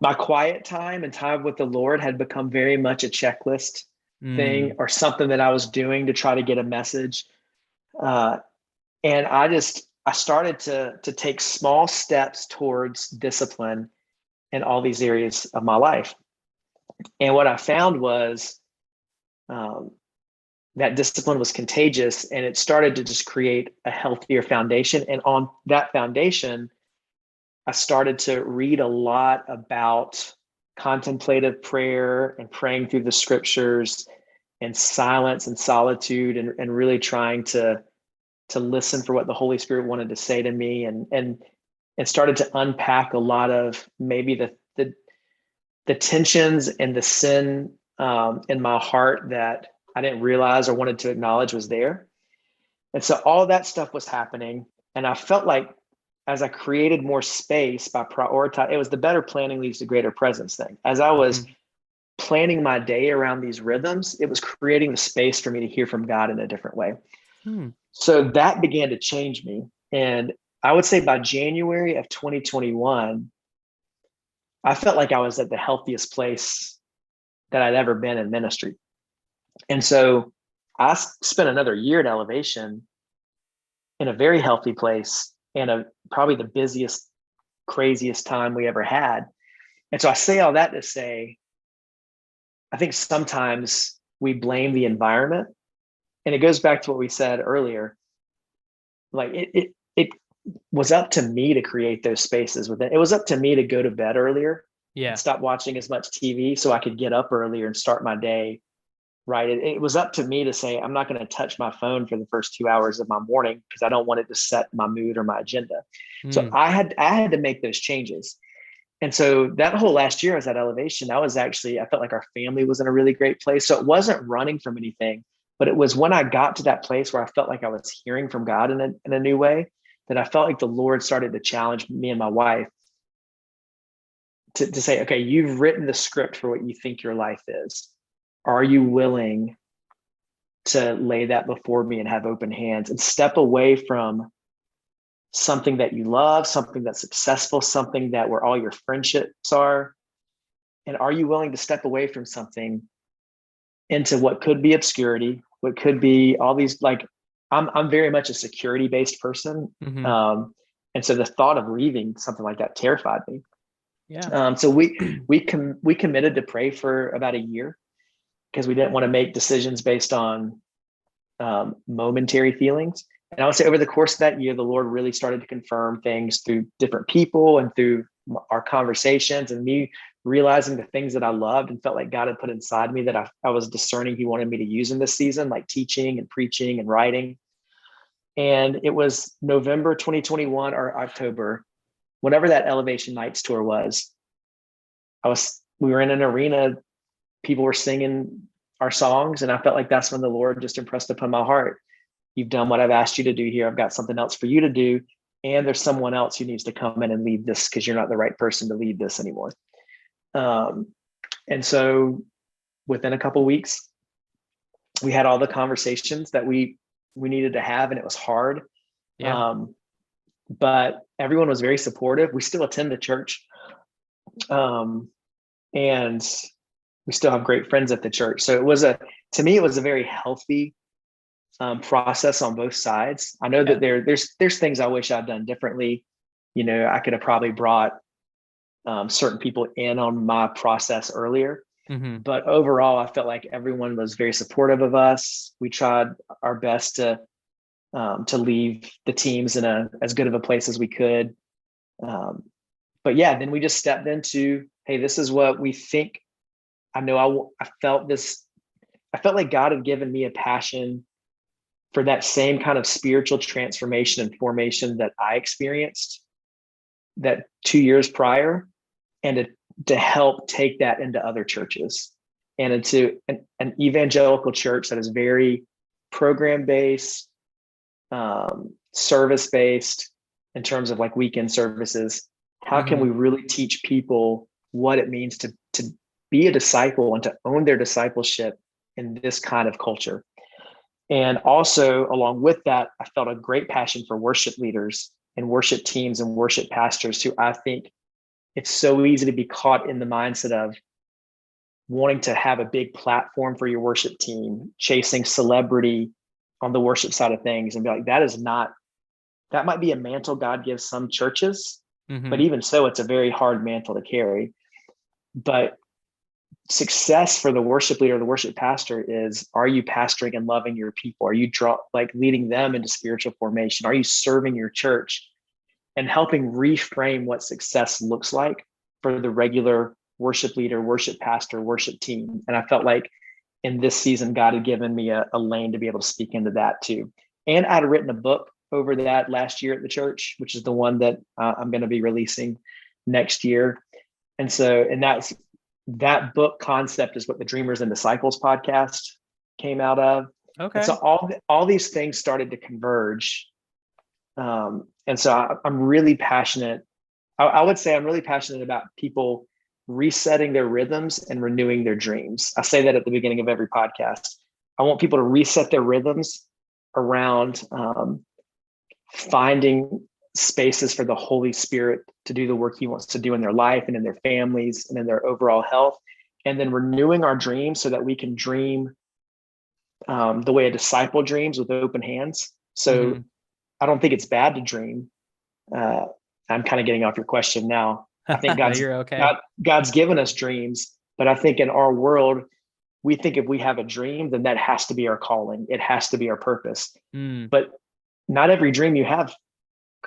My quiet time and time with the Lord had become very much a checklist thing or something that I was doing to try to get a message. And I started to take small steps towards discipline in all these areas of my life. And what I found was that discipline was contagious, and it started to just create a healthier foundation. And on that foundation, I started to read a lot about contemplative prayer and praying through the scriptures and silence and solitude, and really trying to listen for what the Holy Spirit wanted to say to me, and started to unpack a lot of maybe the tensions and the sin in my heart that I didn't realize or wanted to acknowledge was there. And so all that stuff was happening. And I felt like as I created more space by prioritizing, it was the better planning leads to greater presence thing. As I was planning my day around these rhythms, it was creating the space for me to hear from God in a different way. So that began to change me. And I would say by January of 2021, I felt like I was at the healthiest place that I'd ever been in ministry. And so I spent another year at Elevation in a very healthy place, and probably the busiest, craziest time we ever had. And so I say all that to say, I think sometimes we blame the environment, and it goes back to what we said earlier. Like it was up to me to create those spaces within. It was up to me to go to bed earlier, and stop watching as much TV so I could get up earlier and start my day. Right. It was up to me to say, I'm not going to touch my phone for the first 2 hours of my morning because I don't want it to set my mood or my agenda. So I had to make those changes. And so that whole last year I was at Elevation. I felt like our family was in a really great place. So it wasn't running from anything, but it was when I got to that place where I felt like I was hearing from God in a new way, that I felt like the Lord started to challenge me and my wife to say, okay, you've written the script for what you think your life is. Are you willing to lay that before me and have open hands and step away from something that you love, something that's successful, something that where all your friendships are? And are you willing to step away from something into what could be obscurity, what could be all these, like, I'm very much a security-based person. And so the thought of leaving something like that terrified me. So we committed to pray for about a year, because we didn't want to make decisions based on momentary feelings. And I would say over the course of that year, the Lord really started to confirm things through different people and through our conversations, and me realizing the things that I loved and felt like God had put inside me that I was discerning He wanted me to use in this season, like teaching and preaching and writing. And it was November 2021 or October, whenever that Elevation Nights tour was, we were in an arena, people were singing our songs, and I felt like that's when the Lord just impressed upon my heart. You've done what I've asked you to do here. I've got something else for you to do. And there's someone else who needs to come in and lead this, because you're not the right person to lead this anymore. And so within a couple of weeks, we had all the conversations that we needed to have, and it was hard. But everyone was very supportive. We still attend the church. And we still have great friends at the church. So to me, it was a very healthy process on both sides. I know that there's things I wish I'd done differently. I could have probably brought certain people in on my process earlier. But overall, I felt like everyone was very supportive of us. We tried our best to leave the teams in as good of a place as we could. But then we just stepped into, hey, this is what we think. I know I felt this. I felt like God had given me a passion for that same kind of spiritual transformation and formation that I experienced that 2 years prior, and to help take that into other churches and into an evangelical church that is very program-based, service-based in terms of like weekend services. How can we really teach people what it means to be a disciple and to own their discipleship in this kind of culture? And also along with that, I felt a great passion for worship leaders and worship teams and worship pastors, who I think it's so easy to be caught in the mindset of wanting to have a big platform for your worship team, chasing celebrity on the worship side of things, and be like, that might be a mantle God gives some churches, but even so, it's a very hard mantle to carry. But success for the worship leader, the worship pastor is, are you pastoring and loving your people? Are you leading them into spiritual formation? Are you serving your church and helping reframe what success looks like for the regular worship leader, worship pastor, worship team? And I felt like in this season, God had given me a lane to be able to speak into that too. And I'd written a book over that last year at the church, which is the one that I'm going to be releasing next year. And so, that book concept is what the Dreamers and Disciples podcast came out of. Okay. And so all these things started to converge. And so I'm really passionate. I would say I'm really passionate about people resetting their rhythms and renewing their dreams. I say that at the beginning of every podcast. I want people to reset their rhythms around finding spaces for the Holy Spirit to do the work he wants to do in their life and in their families and in their overall health, and then renewing our dreams so that we can dream the way a disciple dreams, with open hands. So I don't think it's bad to dream. I'm kind of getting off your question now. I think God's given us dreams, but I think in our world, we think if we have a dream, then that has to be our calling. It has to be our purpose. But not every dream you have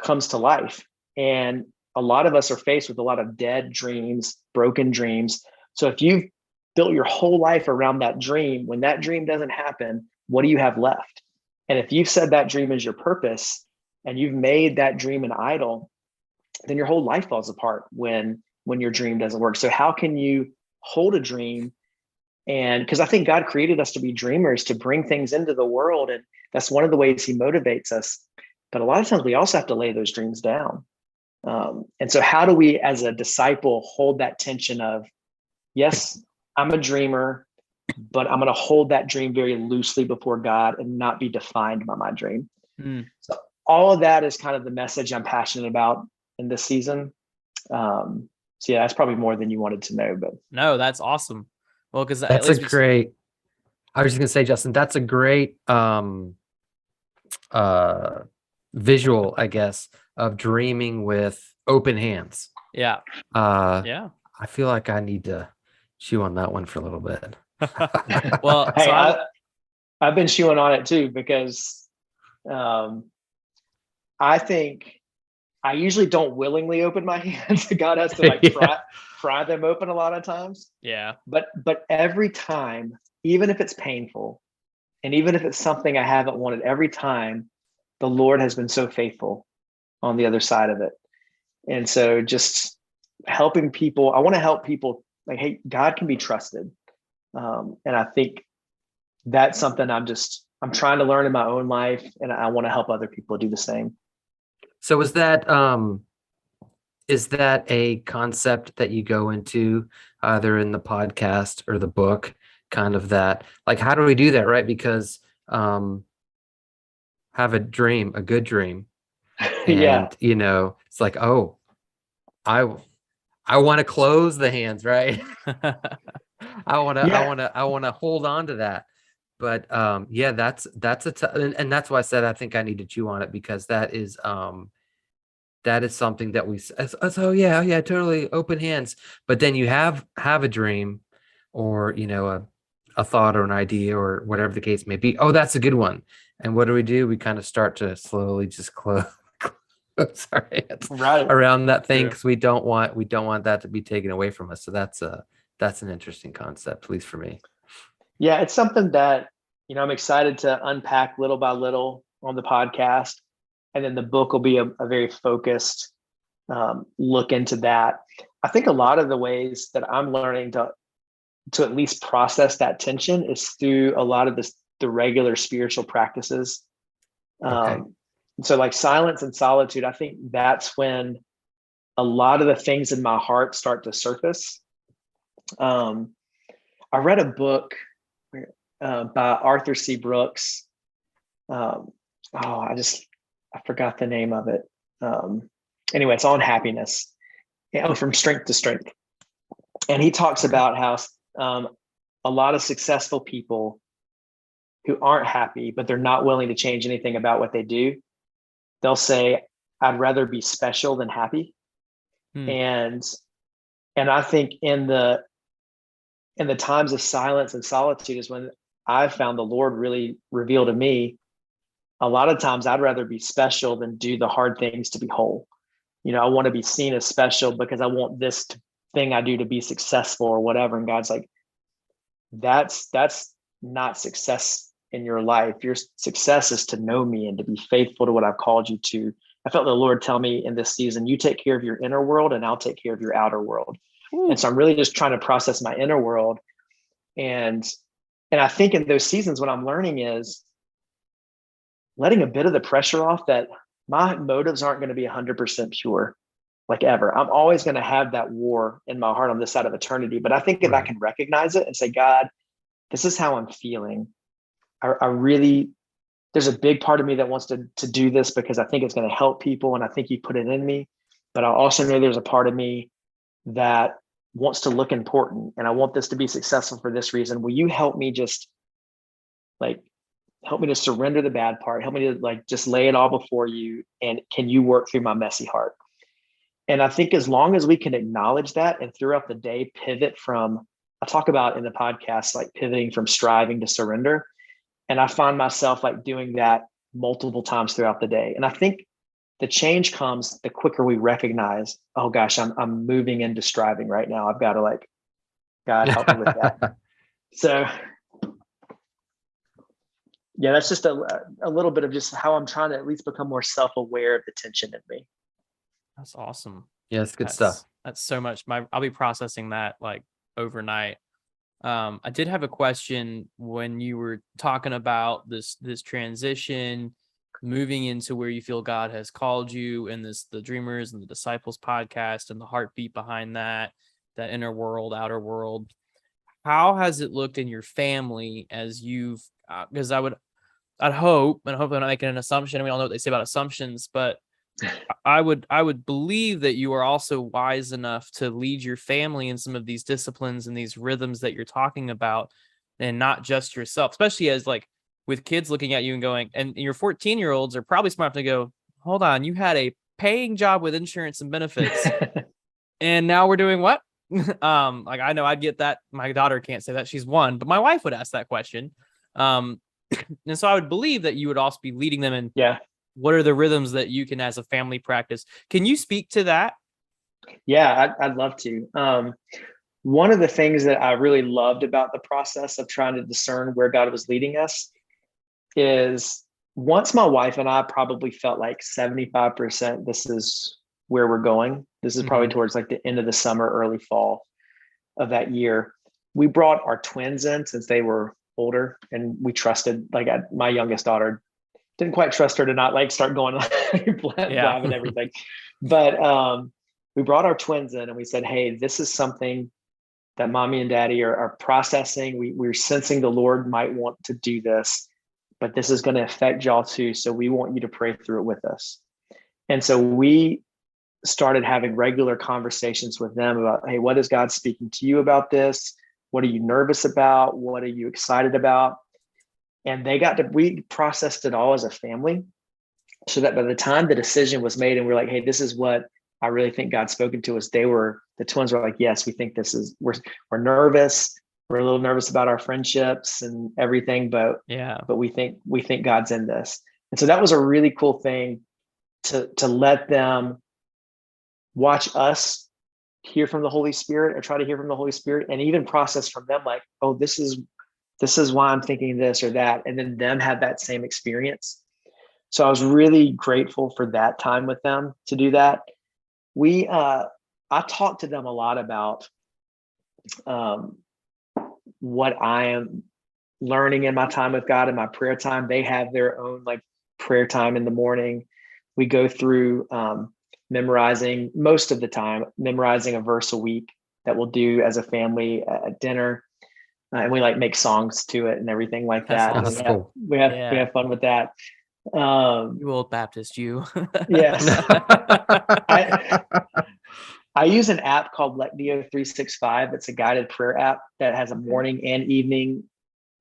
comes to life. And a lot of us are faced with a lot of dead dreams, broken dreams. So if you've built your whole life around that dream, when that dream doesn't happen, what do you have left? And if you've said that dream is your purpose and you've made that dream an idol, then your whole life falls apart when your dream doesn't work. So how can you hold a dream? And because I think God created us to be dreamers, to bring things into the world. And that's one of the ways he motivates us. But a lot of times we also have to lay those dreams down. And so how do we, as a disciple, hold that tension of, yes, I'm a dreamer, but I'm going to hold that dream very loosely before God and not be defined by my dream. So all of that is kind of the message I'm passionate about in this season. So yeah, that's probably more than you wanted to know, but no, that's awesome. Well, because that's a great, I was just going to say, Justin, that's a great visual, I guess, of dreaming with open hands. Yeah. I feel like I need to chew on that one for a little bit. Well, hey, so I've been chewing on it too, because I think I usually don't willingly open my hands. God has to pry them open a lot of times. Yeah. But every time, even if it's painful, and even if it's something I haven't wanted, every time the Lord has been so faithful on the other side of it. And so just helping people, I want to help people like, hey, God can be trusted. And I think that's something I'm trying to learn in my own life, and I want to help other people do the same. So is that a concept that you go into either in the podcast or the book, kind of that, like, how do we do that? Right. Because have a dream, a good dream. And, it's like, oh, I want to close the hands, right? I want to hold on to that. But that's and that's why I said I think I need to chew on it, because that is something that we totally open hands. But then you have a dream, or a thought or an idea or whatever the case may be. Oh, that's a good one. And what do? We kind of start to slowly just close. Sorry, right around that thing, because we don't want that to be taken away from us. So that's an interesting concept, at least for me. Yeah, it's something that I'm excited to unpack little by little on the podcast, and then the book will be a very focused look into that. I think a lot of the ways that I'm learning to at least process that tension is through a lot of the regular spiritual practices. Okay. So like silence and solitude, I think that's when a lot of the things in my heart start to surface. I read a book by Arthur C. Brooks. I forgot the name of it. Anyway, it's on happiness. From strength to strength. And he talks about how a lot of successful people who aren't happy, but they're not willing to change anything about what they do, they'll say, I'd rather be special than happy. And I think in the in the times of silence and solitude is when I've found the Lord really reveal to me, a lot of times I'd rather be special than do the hard things to be whole. I want to be seen as special because I want this thing I do to be successful or whatever. And God's like, that's not success in your life. Your success is to know me and to be faithful to what I've called you to. I felt the Lord tell me in this season, you take care of your inner world and I'll take care of your outer world. Ooh. And so I'm really just trying to process my inner world. And I think in those seasons, what I'm learning is letting a bit of the pressure off that my motives aren't going to be 100% pure, like ever. I'm always going to have that war in my heart on this side of eternity. But I think if I can recognize it and say, God, this is how I'm feeling. I really, there's a big part of me that wants to do this because I think it's going to help people. And I think you put it in me. But I also know there's a part of me that wants to look important. And I want this to be successful for this reason. Will you help me just help me to surrender the bad part, help me to just lay it all before you. And can you work through my messy heart? And I think as long as we can acknowledge that and throughout the day, pivot from, I talk about in the podcast, pivoting from striving to surrender. And I find myself doing that multiple times throughout the day. And I think the change comes the quicker we recognize, oh gosh, I'm moving into striving right now. I've got to God help me with that. So yeah, that's just a little bit of just how I'm trying to at least become more self-aware of the tension in me. That's awesome. Yeah, that's good stuff. That's so much. I'll be processing that overnight. I did have a question when you were talking about this transition, moving into where you feel God has called you, and the Dreamers and the Disciples podcast and the heartbeat behind that inner world, outer world. How has it looked in your family as you've, because I'd hope, and hopefully I'm not making an assumption, and we all know what they say about assumptions, but I would believe that you are also wise enough to lead your family in some of these disciplines and these rhythms that you're talking about, and not just yourself, especially as with kids looking at you and going, and your 14-year-olds are probably smart enough to go, hold on, you had a paying job with insurance and benefits and now we're doing what? I know I'd get that. My daughter can't say that, she's one, but my wife would ask that question. And so I would believe that you would also be leading them in, what are the rhythms that you can as a family practice? Can you speak to that? Yeah, I'd love to. One of the things that I really loved about the process of trying to discern where God was leading us is once my wife and I probably felt 75%, this is where we're going. This is probably towards the end of the summer, early fall of that year. We brought our twins in since they were older, and we trusted, my youngest daughter didn't quite trust her to not start going blabbing everything. But we brought our twins in and we said, hey, this is something that mommy and daddy are processing. We're sensing the Lord might want to do this, but this is going to affect y'all too. So we want you to pray through it with us. And so we started having regular conversations with them about, hey, what is God speaking to you about this? What are you nervous about? What are you excited about? And we processed it all as a family, so that by the time the decision was made and we're like, hey, this is what I really think God's spoken to us, the twins were like, yes, we think this is, we're nervous. We're a little nervous about our friendships and everything, but we think God's in this. And so that was a really cool thing to let them watch us hear from the Holy Spirit, or try to hear from the Holy Spirit, and even process from them oh, this is why I'm thinking this or that, and then them have that same experience. So I was really grateful for that time with them to do that. I talked to them a lot about what I am learning in my time with God and my prayer time. They have their own prayer time in the morning. We go through memorizing a verse a week that we'll do as a family at dinner. And we make songs to it and everything like that. That's and cool. We have fun with that. You old Baptist, you. Yes. I use an app called Lectio 365. It's a guided prayer app that has a morning and evening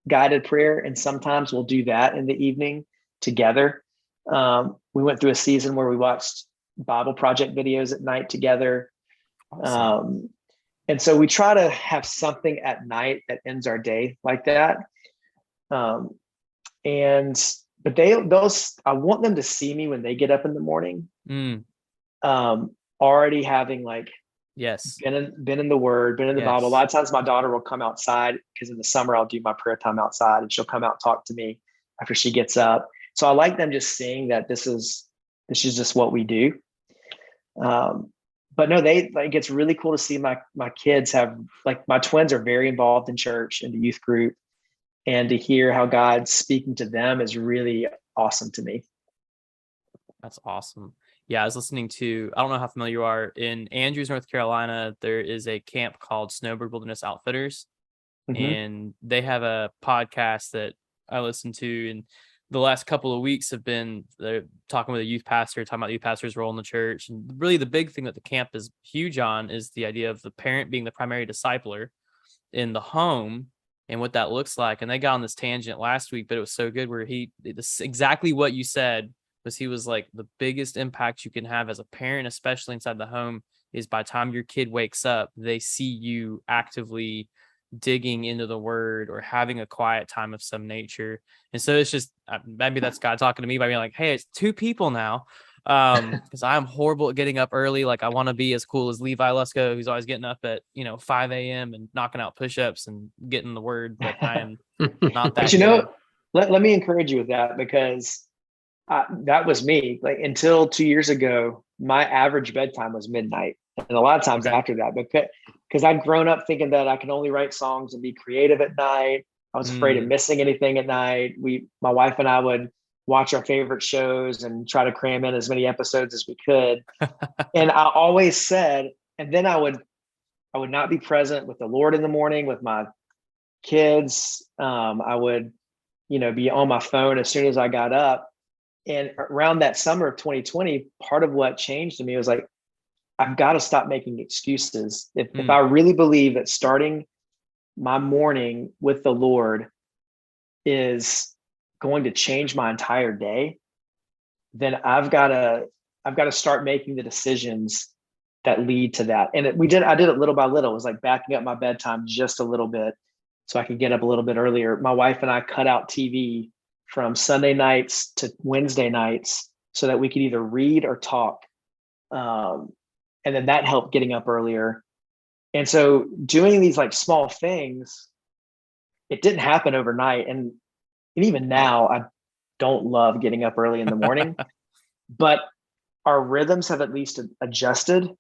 guided prayer. And sometimes we'll do that in the evening together. We went through a season where we watched Bible Project videos at night together. Awesome. And so we try to have something at night that ends our day like that. But I want them to see me when they get up in the morning. Already having like, yes, been in the Word, been in the Bible. A lot of times my daughter will come outside, because in the summer I'll do my prayer time outside, and she'll come out and talk to me after she gets up. So I like them just seeing that this is just what we do. But no, it's really cool to see my kids have, like, my twins are very involved in church and the youth group, and to hear how God's speaking to them is really awesome to me. That's awesome. Yeah, I was listening to, I don't know how familiar you are, in Andrews, North Carolina, there is a camp called Snowbird Wilderness Outfitters. And they have a podcast that I listen to, and the last couple of weeks have been, they're talking with a youth pastor, talking about the youth pastor's role in the church. And really the big thing that the camp is huge on is the idea of the parent being the primary discipler in the home and what that looks like. And they got on this tangent last week, but it was so good, where exactly what you said was, he was like, the biggest impact you can have as a parent, especially inside the home, is by the time your kid wakes up, they see you actively digging into the Word or having a quiet time of some nature. And so it's just, maybe that's God talking to me by being like, hey, it's two people now. Because I'm horrible at getting up early. Like, I want to be as cool as Levi Lusko, who's always getting up at 5 a.m. and knocking out push-ups and getting the Word, but I am not that. But let me encourage you with that, because that was me. Like, until 2 years ago, my average bedtime was midnight, and a lot of times after that, because I'd grown up thinking that I can only write songs and be creative at night. I was afraid of missing anything at night. My wife and I would watch our favorite shows and try to cram in as many episodes as we could. And I always said, and then I would not be present with the Lord in the morning with my kids. I would, be on my phone as soon as I got up. And around that summer of 2020, part of what changed to me was like, I've got to stop making excuses. If I really believe that starting my morning with the Lord is going to change my entire day, then I've got to start making the decisions that lead to that. And I did it little by little. It was like backing up my bedtime just a little bit so I could get up a little bit earlier. My wife and I cut out TV from Sunday nights to Wednesday nights so that we could either read or talk. And then that helped getting up earlier. And so doing these like small things, it didn't happen overnight. And even now, I don't love getting up early in the morning, but our rhythms have at least adjusted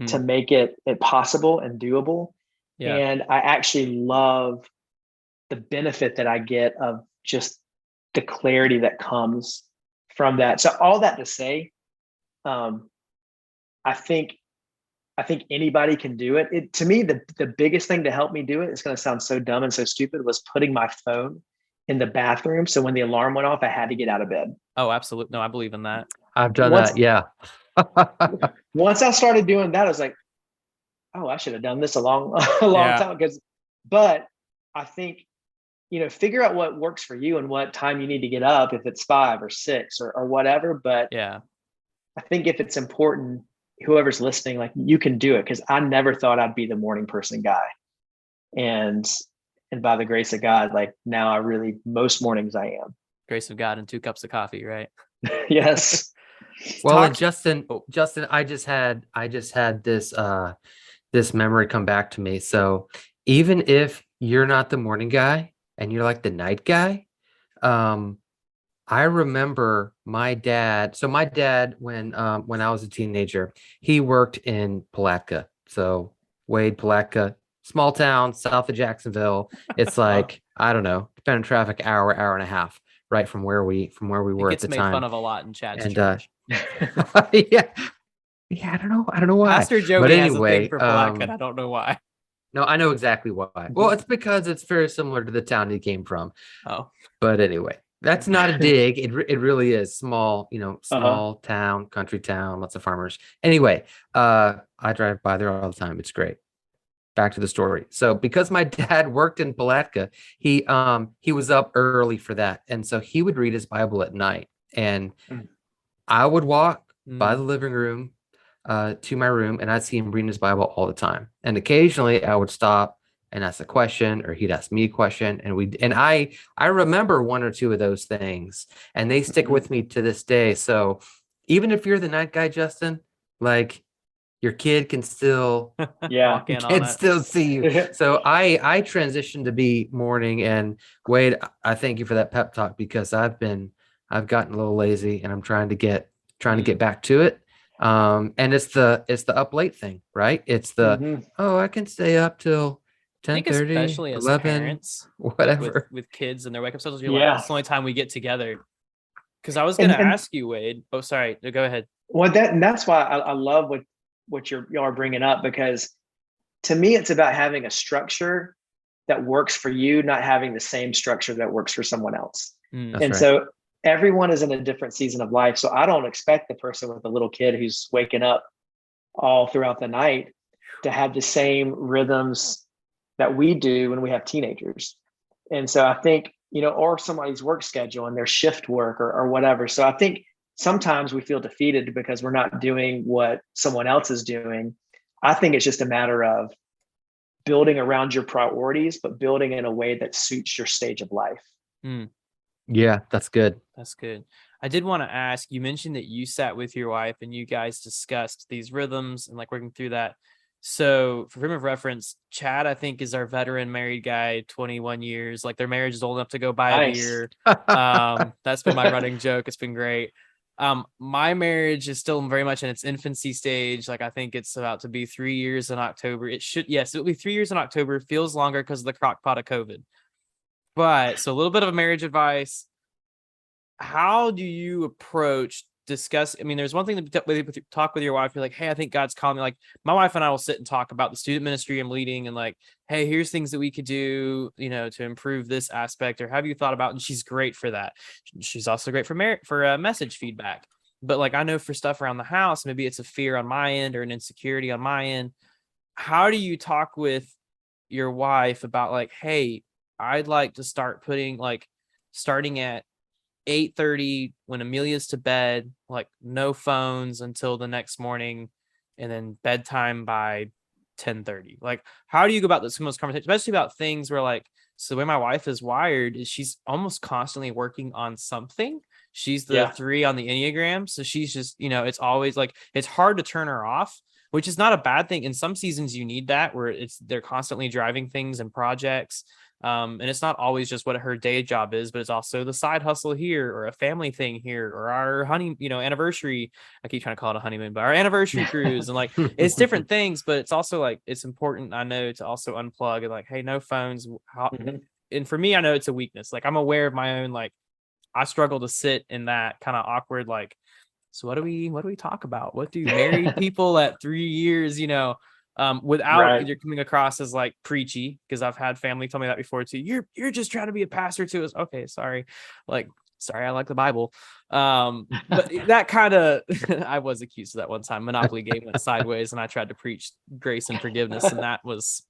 to make it possible and doable. Yeah. And I actually love the benefit that I get of just the clarity that comes from that. So all that to say, I think anybody can do it. To me, the biggest thing to help me do it, it's going to sound so dumb and so stupid, was putting my phone in the bathroom. So when the alarm went off, I had to get out of bed. Oh, absolutely. No, I believe in that. I've done that. Yeah. Once I started doing that, I was like, oh, I should have done this a long time. But I think, figure out what works for you and what time you need to get up, if it's 5 or 6 or whatever. But yeah, I think if it's important, whoever's listening, like, you can do it, because I never thought I'd be the morning person guy. And by the grace of God, like, now most mornings I am. Grace of God and 2 cups of coffee, right? Yes. Well, and Justin, I just had this memory come back to me. So even if you're not the morning guy and you're like the night guy, I remember my dad. So my dad, when I was a teenager, he worked in Palatka. So Wade, Palatka, small town south of Jacksonville. It's like, I don't know, depending on traffic, hour and a half, right from where we were at the time. It gets made fun of a lot in Chad's church. Yeah, I don't know why. Pastor Joye has a thing for Palatka, and I don't know why. No, I know exactly why. Well, it's because it's very similar to the town he came from. Oh, but anyway. That's not a dig. It really is small, small town, country town, lots of farmers. Anyway, I drive by there all the time. It's great. Back to the story. So because my dad worked in Palatka, he was up early for that. And so he would read his Bible at night. And I would walk by the living room to my room, and I'd see him reading his Bible all the time. And occasionally I would stop and ask a question, or he'd ask me a question. And I remember one or two of those things, and they stick with me to this day. So even if you're the night guy, Justin, like, your kid can still still see you. So I transitioned to be morning. And Wade, I thank you for that pep talk, because I've gotten a little lazy, and I'm trying to get back to it. And it's the up late thing, right? It's the I can stay up till 10:30, especially as 11, parents, whatever, with kids and their wake up schedules. You're like, it's the only time we get together. Because I was going to ask you, Wade. Oh, sorry. Go ahead. Well, that's why I love what y'all are bringing up, because to me, it's about having a structure that works for you, not having the same structure that works for someone else. So everyone is in a different season of life. So I don't expect the person with a little kid who's waking up all throughout the night to have the same rhythms that we do when we have teenagers. And so I think, or somebody's work schedule and their shift work or whatever. So I think sometimes we feel defeated because we're not doing what someone else is doing. I think it's just a matter of building around your priorities, but building in a way that suits your stage of life. Yeah, that's good. That's good. I did want to ask, you mentioned that you sat with your wife and you guys discussed these rhythms and like working through that. So for frame of reference, Chad, I think, is our veteran married guy, 21 years. Like, their marriage is old enough to go buy a beer. That's been my running joke. It's been great. My marriage is still very much in its infancy stage. Like, I think it's about to be 3 years in October. It'll be 3 years in October. Feels longer because of the crock pot of COVID. But so a little bit of marriage advice. How do you approach I mean, there's one thing to talk with your wife. You're like, hey, I think God's calling me. Like, my wife and I will sit and talk about the student ministry I'm leading, and like, hey, here's things that we could do, to improve this aspect, or have you thought about? And she's great for that. She's also great for message feedback. But like, I know for stuff around the house, maybe it's a fear on my end or an insecurity on my end. How do you talk with your wife about like, hey, I'd like to start starting at 8:30 when Amelia's to bed, like no phones until the next morning, and then bedtime by 10:30. Like, how do you go about some of those conversations, especially about things where like, so the way my wife is wired is she's almost constantly working on something. She's the 3 on the Enneagram. So she's just, it's always like, it's hard to turn her off, which is not a bad thing. In some seasons you need that, where they're constantly driving things and projects. And it's not always just what her day job is, but it's also the side hustle here, or a family thing here, or our anniversary. I keep trying to call it a honeymoon, but our anniversary cruise, and like, it's different things, but it's also like, it's important, I know, to also unplug and like, hey, no phones. And for me, I know it's a weakness. Like, I'm aware of my own, like, I struggle to sit in that kind of awkward, like, so what do we talk about? What do married people at 3 years, without either coming across as like preachy, because I've had family tell me that before too. You're just trying to be a pastor too. It's okay. Sorry. I like the Bible. But that kind of, I was accused of that one time. Monopoly game went sideways and I tried to preach grace and forgiveness. And that was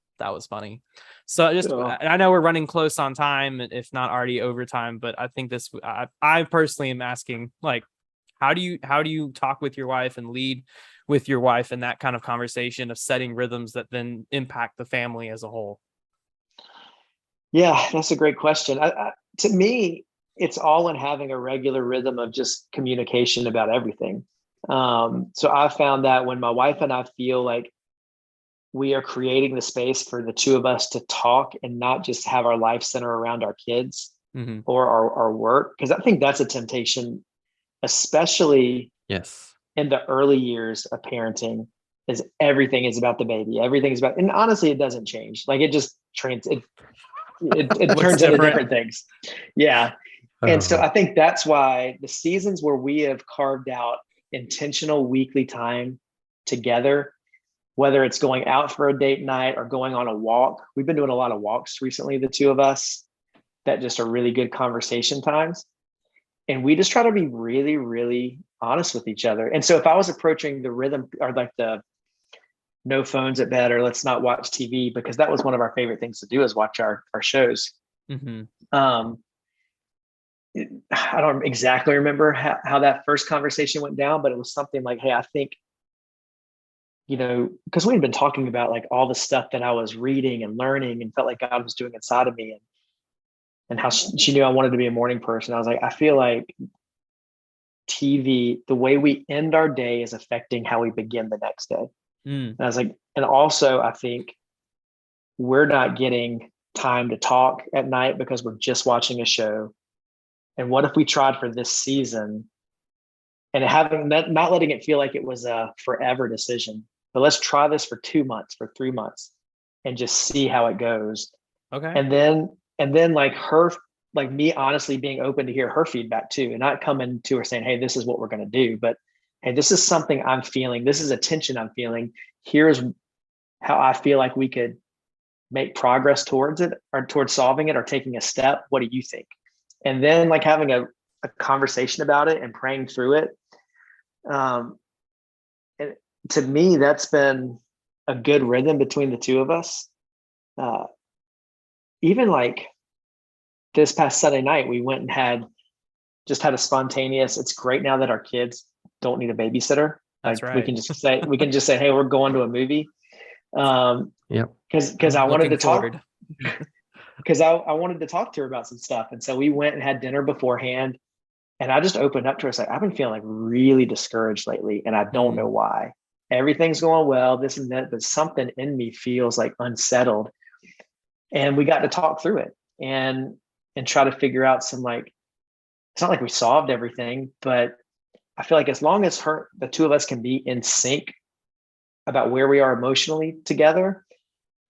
funny. So I know we're running close on time, if not already over time, but I think I personally am asking, like, how do you talk with your wife and lead with your wife in that kind of conversation of setting rhythms that then impact the family as a whole? Yeah, that's a great question. To me, it's all in having a regular rhythm of just communication about everything. So I found that when my wife and I feel like we are creating the space for the two of us to talk and not just have our life center around our kids or our work, because I think that's a temptation, especially in the early years of parenting, is everything is about the baby. Everything is about, and honestly, it doesn't change. Like, it just it turns into different things. Yeah. And so I think that's why the seasons where we have carved out intentional weekly time together, whether it's going out for a date night or going on a walk, we've been doing a lot of walks recently, the two of us, that just are really good conversation times. And we just try to be really, really honest with each other. And so if I was approaching the rhythm, or like the no phones at bed, or let's not watch TV, because that was one of our favorite things to do, is watch our shows. I don't exactly remember how that first conversation went down, but it was something like, hey, I think because we had been talking about like all the stuff that I was reading and learning and felt like God was doing inside of me, and how she knew I wanted to be a morning person. I was like, I feel like TV, the way we end our day is affecting how we begin the next day. And I was like, and also I think we're not getting time to talk at night because we're just watching a show. And what if we tried for this season and having that, not letting it feel like it was a forever decision, but let's try this for 2 months, for 3 months, and just see how it goes. Okay. And then like me honestly being open to hear her feedback too, and not coming to her saying, hey, this is what we're going to do, but hey, this is something I'm feeling. This is a tension I'm feeling. Here's how I feel like we could make progress towards it, or towards solving it, or taking a step. What do you think? And then like having a conversation about it and praying through it. And to me, that's been a good rhythm between the two of us. Even like this past Sunday night, we went and had a spontaneous, it's great now that our kids don't need a babysitter. That's like right. we can just say, hey, we're going to a movie. Because I wanted to talk. Because I wanted to talk to her about some stuff. And so we went and had dinner beforehand. And I just opened up to her. It's like, I've been feeling like really discouraged lately. And I don't know why. Everything's going well, this and that, but something in me feels like unsettled. And we got to talk through it and try to figure out some, like, it's not like we solved everything, but I feel like as long as the two of us can be in sync about where we are emotionally together,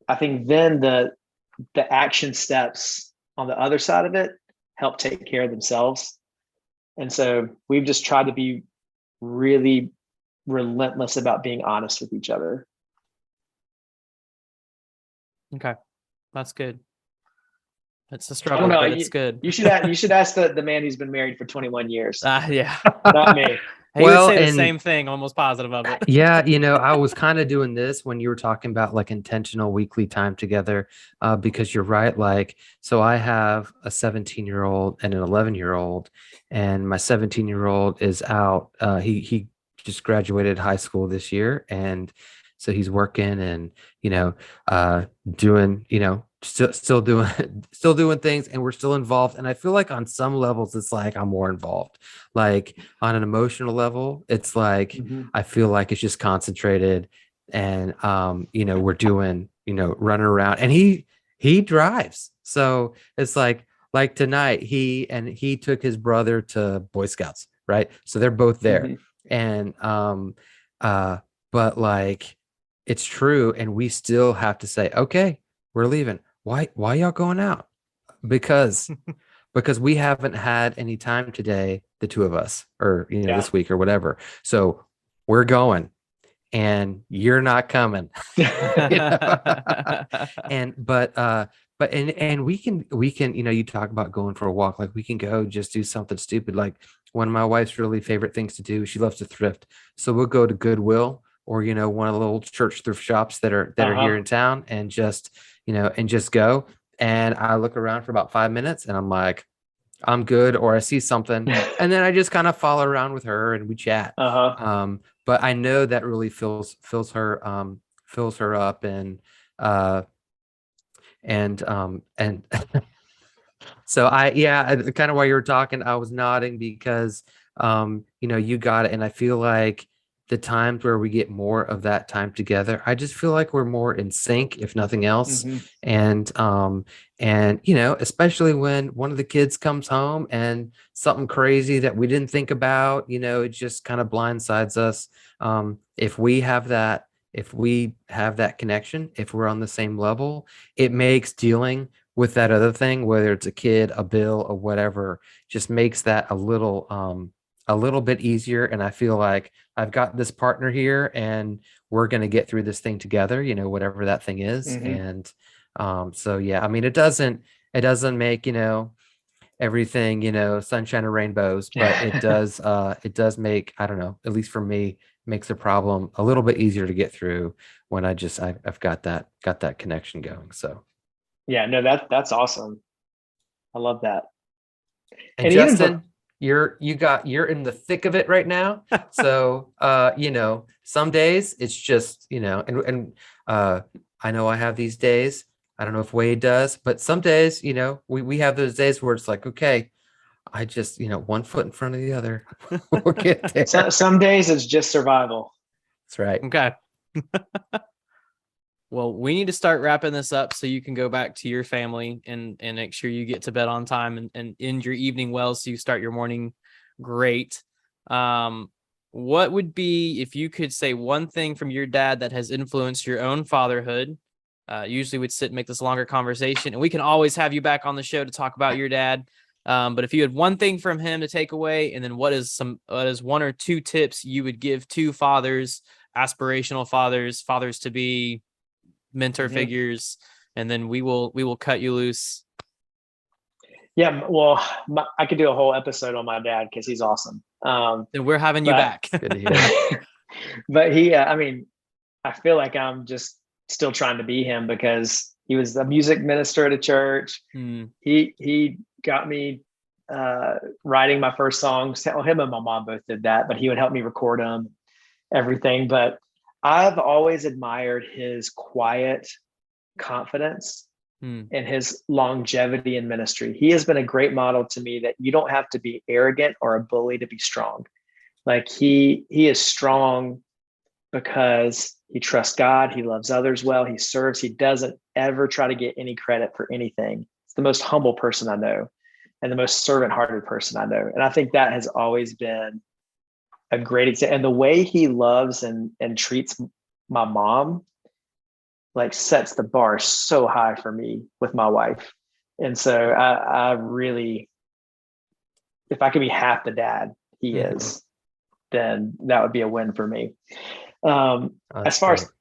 I think then the action steps on the other side of it help take care of themselves. And so we've just tried to be really relentless about being honest with each other. Okay. That's good. It's a struggle, but it's good. You should ask the man who's been married for 21 years. Yeah. Not me. He would say the same thing, almost positive of it. Yeah, I was kind of doing this when you were talking about like intentional weekly time together, because you're right. Like, so I have a 17-year-old and an 11-year-old, and my 17-year-old is out. He just graduated high school this year, and so he's working and doing still doing things, and we're still involved. And I feel like on some levels it's like I'm more involved. Like on an emotional level, it's like I feel like it's just concentrated, and we're doing running around, and he drives. So it's like tonight he took his brother to Boy Scouts, right? So they're both there. And but like it's true, and we still have to say, okay, we're leaving. Why y'all going out? Because we haven't had any time today, the two of us, or this week or whatever. So we're going, and you're not coming. And we can you talk about going for a walk. Like we can go just do something stupid. Like one of my wife's really favorite things to do, she loves to thrift. So we'll go to Goodwill, or one of the little church thrift shops that are here in town, and just go. And I look around for about 5 minutes, and I'm like, I'm good. Or I see something, and then I just kind of follow around with her and we chat. But I know that really fills her up, and so kind of while you were talking, I was nodding because you got it. And I feel like the times where we get more of that time together, I just feel like we're more in sync, if nothing else. And especially when one of the kids comes home and something crazy that we didn't think about, it just kind of blindsides us. If we have that connection, if we're on the same level, it makes dealing with that other thing, whether it's a kid, a bill, or whatever, just makes that a little bit easier. And I feel like I've got this partner here, and we're going to get through this thing together, whatever that thing is. And so, yeah, I mean, it doesn't make, everything, sunshine and rainbows, but it does make, I don't know, at least for me, makes the problem a little bit easier to get through when I've got that connection going. So. Yeah, no, that's awesome. I love that. And Justin, you're in the thick of it right now. So, some days it's just, I know I have these days. I don't know if Wade does, but some days, we have those days where it's like, okay, I just, one foot in front of the other. We'll get there. Some days it's just survival. That's right. Okay. Well, we need to start wrapping this up so you can go back to your family and make sure you get to bed on time and end your evening well so you start your morning great. What would be, if you could say one thing from your dad that has influenced your own fatherhood? Usually we'd sit and make this a longer conversation, and we can always have you back on the show to talk about your dad. But if you had one thing from him to take away, and then what is one or two tips you would give to fathers, aspirational fathers to be, mentor figures, and then we will cut you loose. Yeah, well, I could do a whole episode on my dad because he's awesome. And we're having you back. Good to hear. But he, I feel like I'm just still trying to be him because he was a music minister at a church. He got me writing my first songs. Well, him and my mom both did that, but he would help me record them, everything. But I've always admired his quiet confidence and his longevity in ministry. He has been a great model to me that you don't have to be arrogant or a bully to be strong. Like he is strong because he trusts God. He loves others well. He serves. He doesn't ever try to get any credit for anything. It's the most humble person I know and the most servant-hearted person I know. And I think that has always been a great example. And the way he loves and treats my mom, like, sets the bar so high for me with my wife. And so I really, if I could be half the dad he is, then that would be a win for me. As far as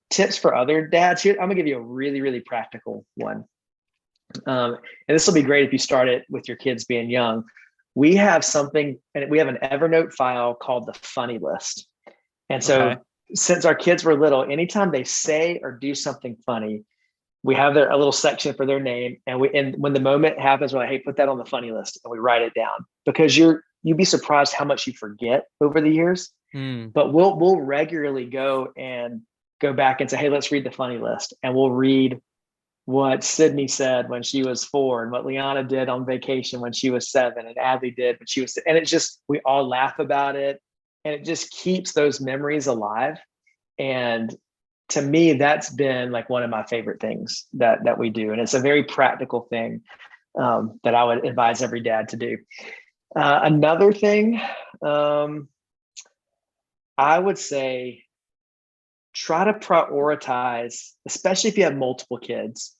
tips for other dads, here, I'm gonna give you a really, really practical one. And this will be great if you start it with your kids being young. We have something, and we have an Evernote file called the funny list. And so since our kids were little, anytime they say or do something funny, we have a little section for their name. And when the moment happens, we're like, hey, put that on the funny list, and we write it down, because you'd be surprised how much you forget over the years. But we'll regularly go back and say, hey, let's read the funny list. And we'll read what Sydney said when she was 4, and what Liana did on vacation when she was 7, and Adley did when she was, and it's just, we all laugh about it, and it just keeps those memories alive. And to me, that's been like one of my favorite things that we do. And it's a very practical thing that I would advise every dad to do. Another thing, I would say, try to prioritize, especially if you have multiple kids.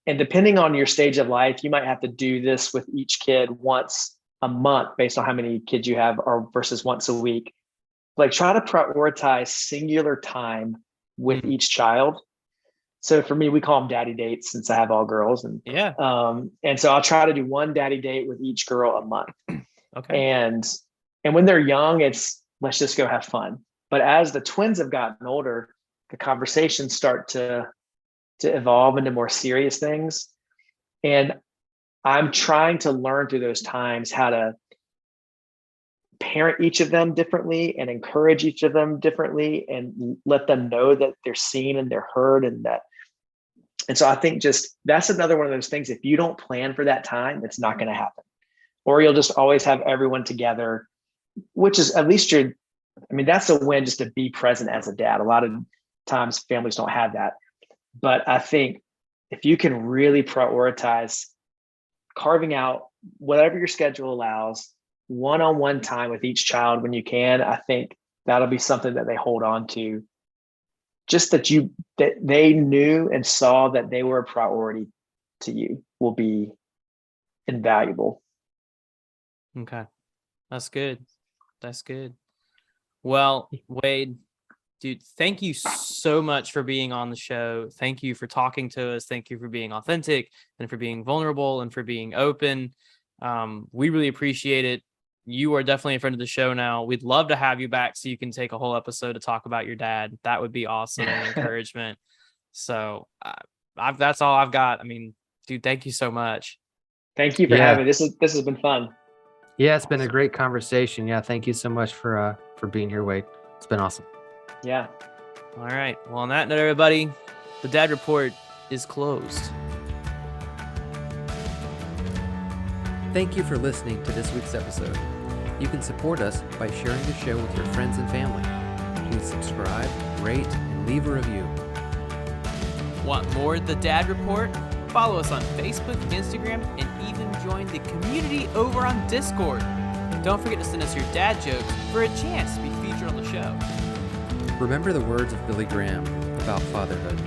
And depending on your stage of life, you might have to do this with each kid once a month based on how many kids you have, or versus once a week. Like, try to prioritize singular time with each child. So for me, we call them daddy dates since I have all girls. And so I'll try to do one daddy date with each girl a month. Okay. And when they're young, it's, let's just go have fun. But as the twins have gotten older, the conversations start to evolve into more serious things. And I'm trying to learn through those times how to parent each of them differently and encourage each of them differently and let them know that they're seen and they're heard. And so I think just, that's another one of those things. If you don't plan for that time, it's not going to happen, or you'll just always have everyone together, which is, at least that's a win, just to be present as a dad. A lot of times families don't have that. But I think if you can really prioritize carving out whatever your schedule allows, one-on-one time with each child when you can, I think that'll be something that they hold on to. Just that they knew and saw that they were a priority to you will be invaluable. Okay. That's good. That's good. Well, Wade, dude, thank you so much for being on the show. Thank you for talking to us. Thank you for being authentic and for being vulnerable and for being open. We really appreciate it. You are definitely a friend of the show now. We'd love to have you back so you can take a whole episode to talk about your dad. That would be awesome and encouragement. So that's all I've got. I mean, dude, thank you so much. Thank you for having me. This has been fun. Yeah, it's been a great conversation. Yeah, thank you so much for being here, Wade. It's been awesome. Yeah. All right. Well, on that note, everybody, the Dad Report is closed. Thank you for listening to this week's episode. You can support us by sharing the show with your friends and family. Please subscribe, rate, and leave a review. Want more of the Dad Report? Follow us on Facebook, Instagram, and even join the community over on Discord. Don't forget to send us your dad jokes for a chance to be featured on the show. Remember the words of Billy Graham about fatherhood.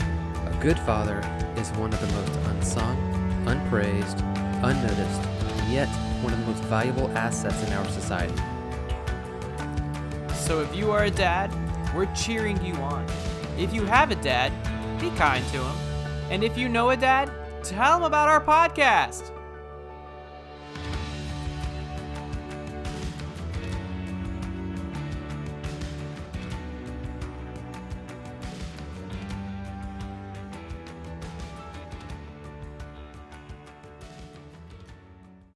A good father is one of the most unsung, unpraised, unnoticed, and yet one of the most valuable assets in our society. So if you are a dad, we're cheering you on. If you have a dad, be kind to him. And if you know a dad, tell him about our podcast.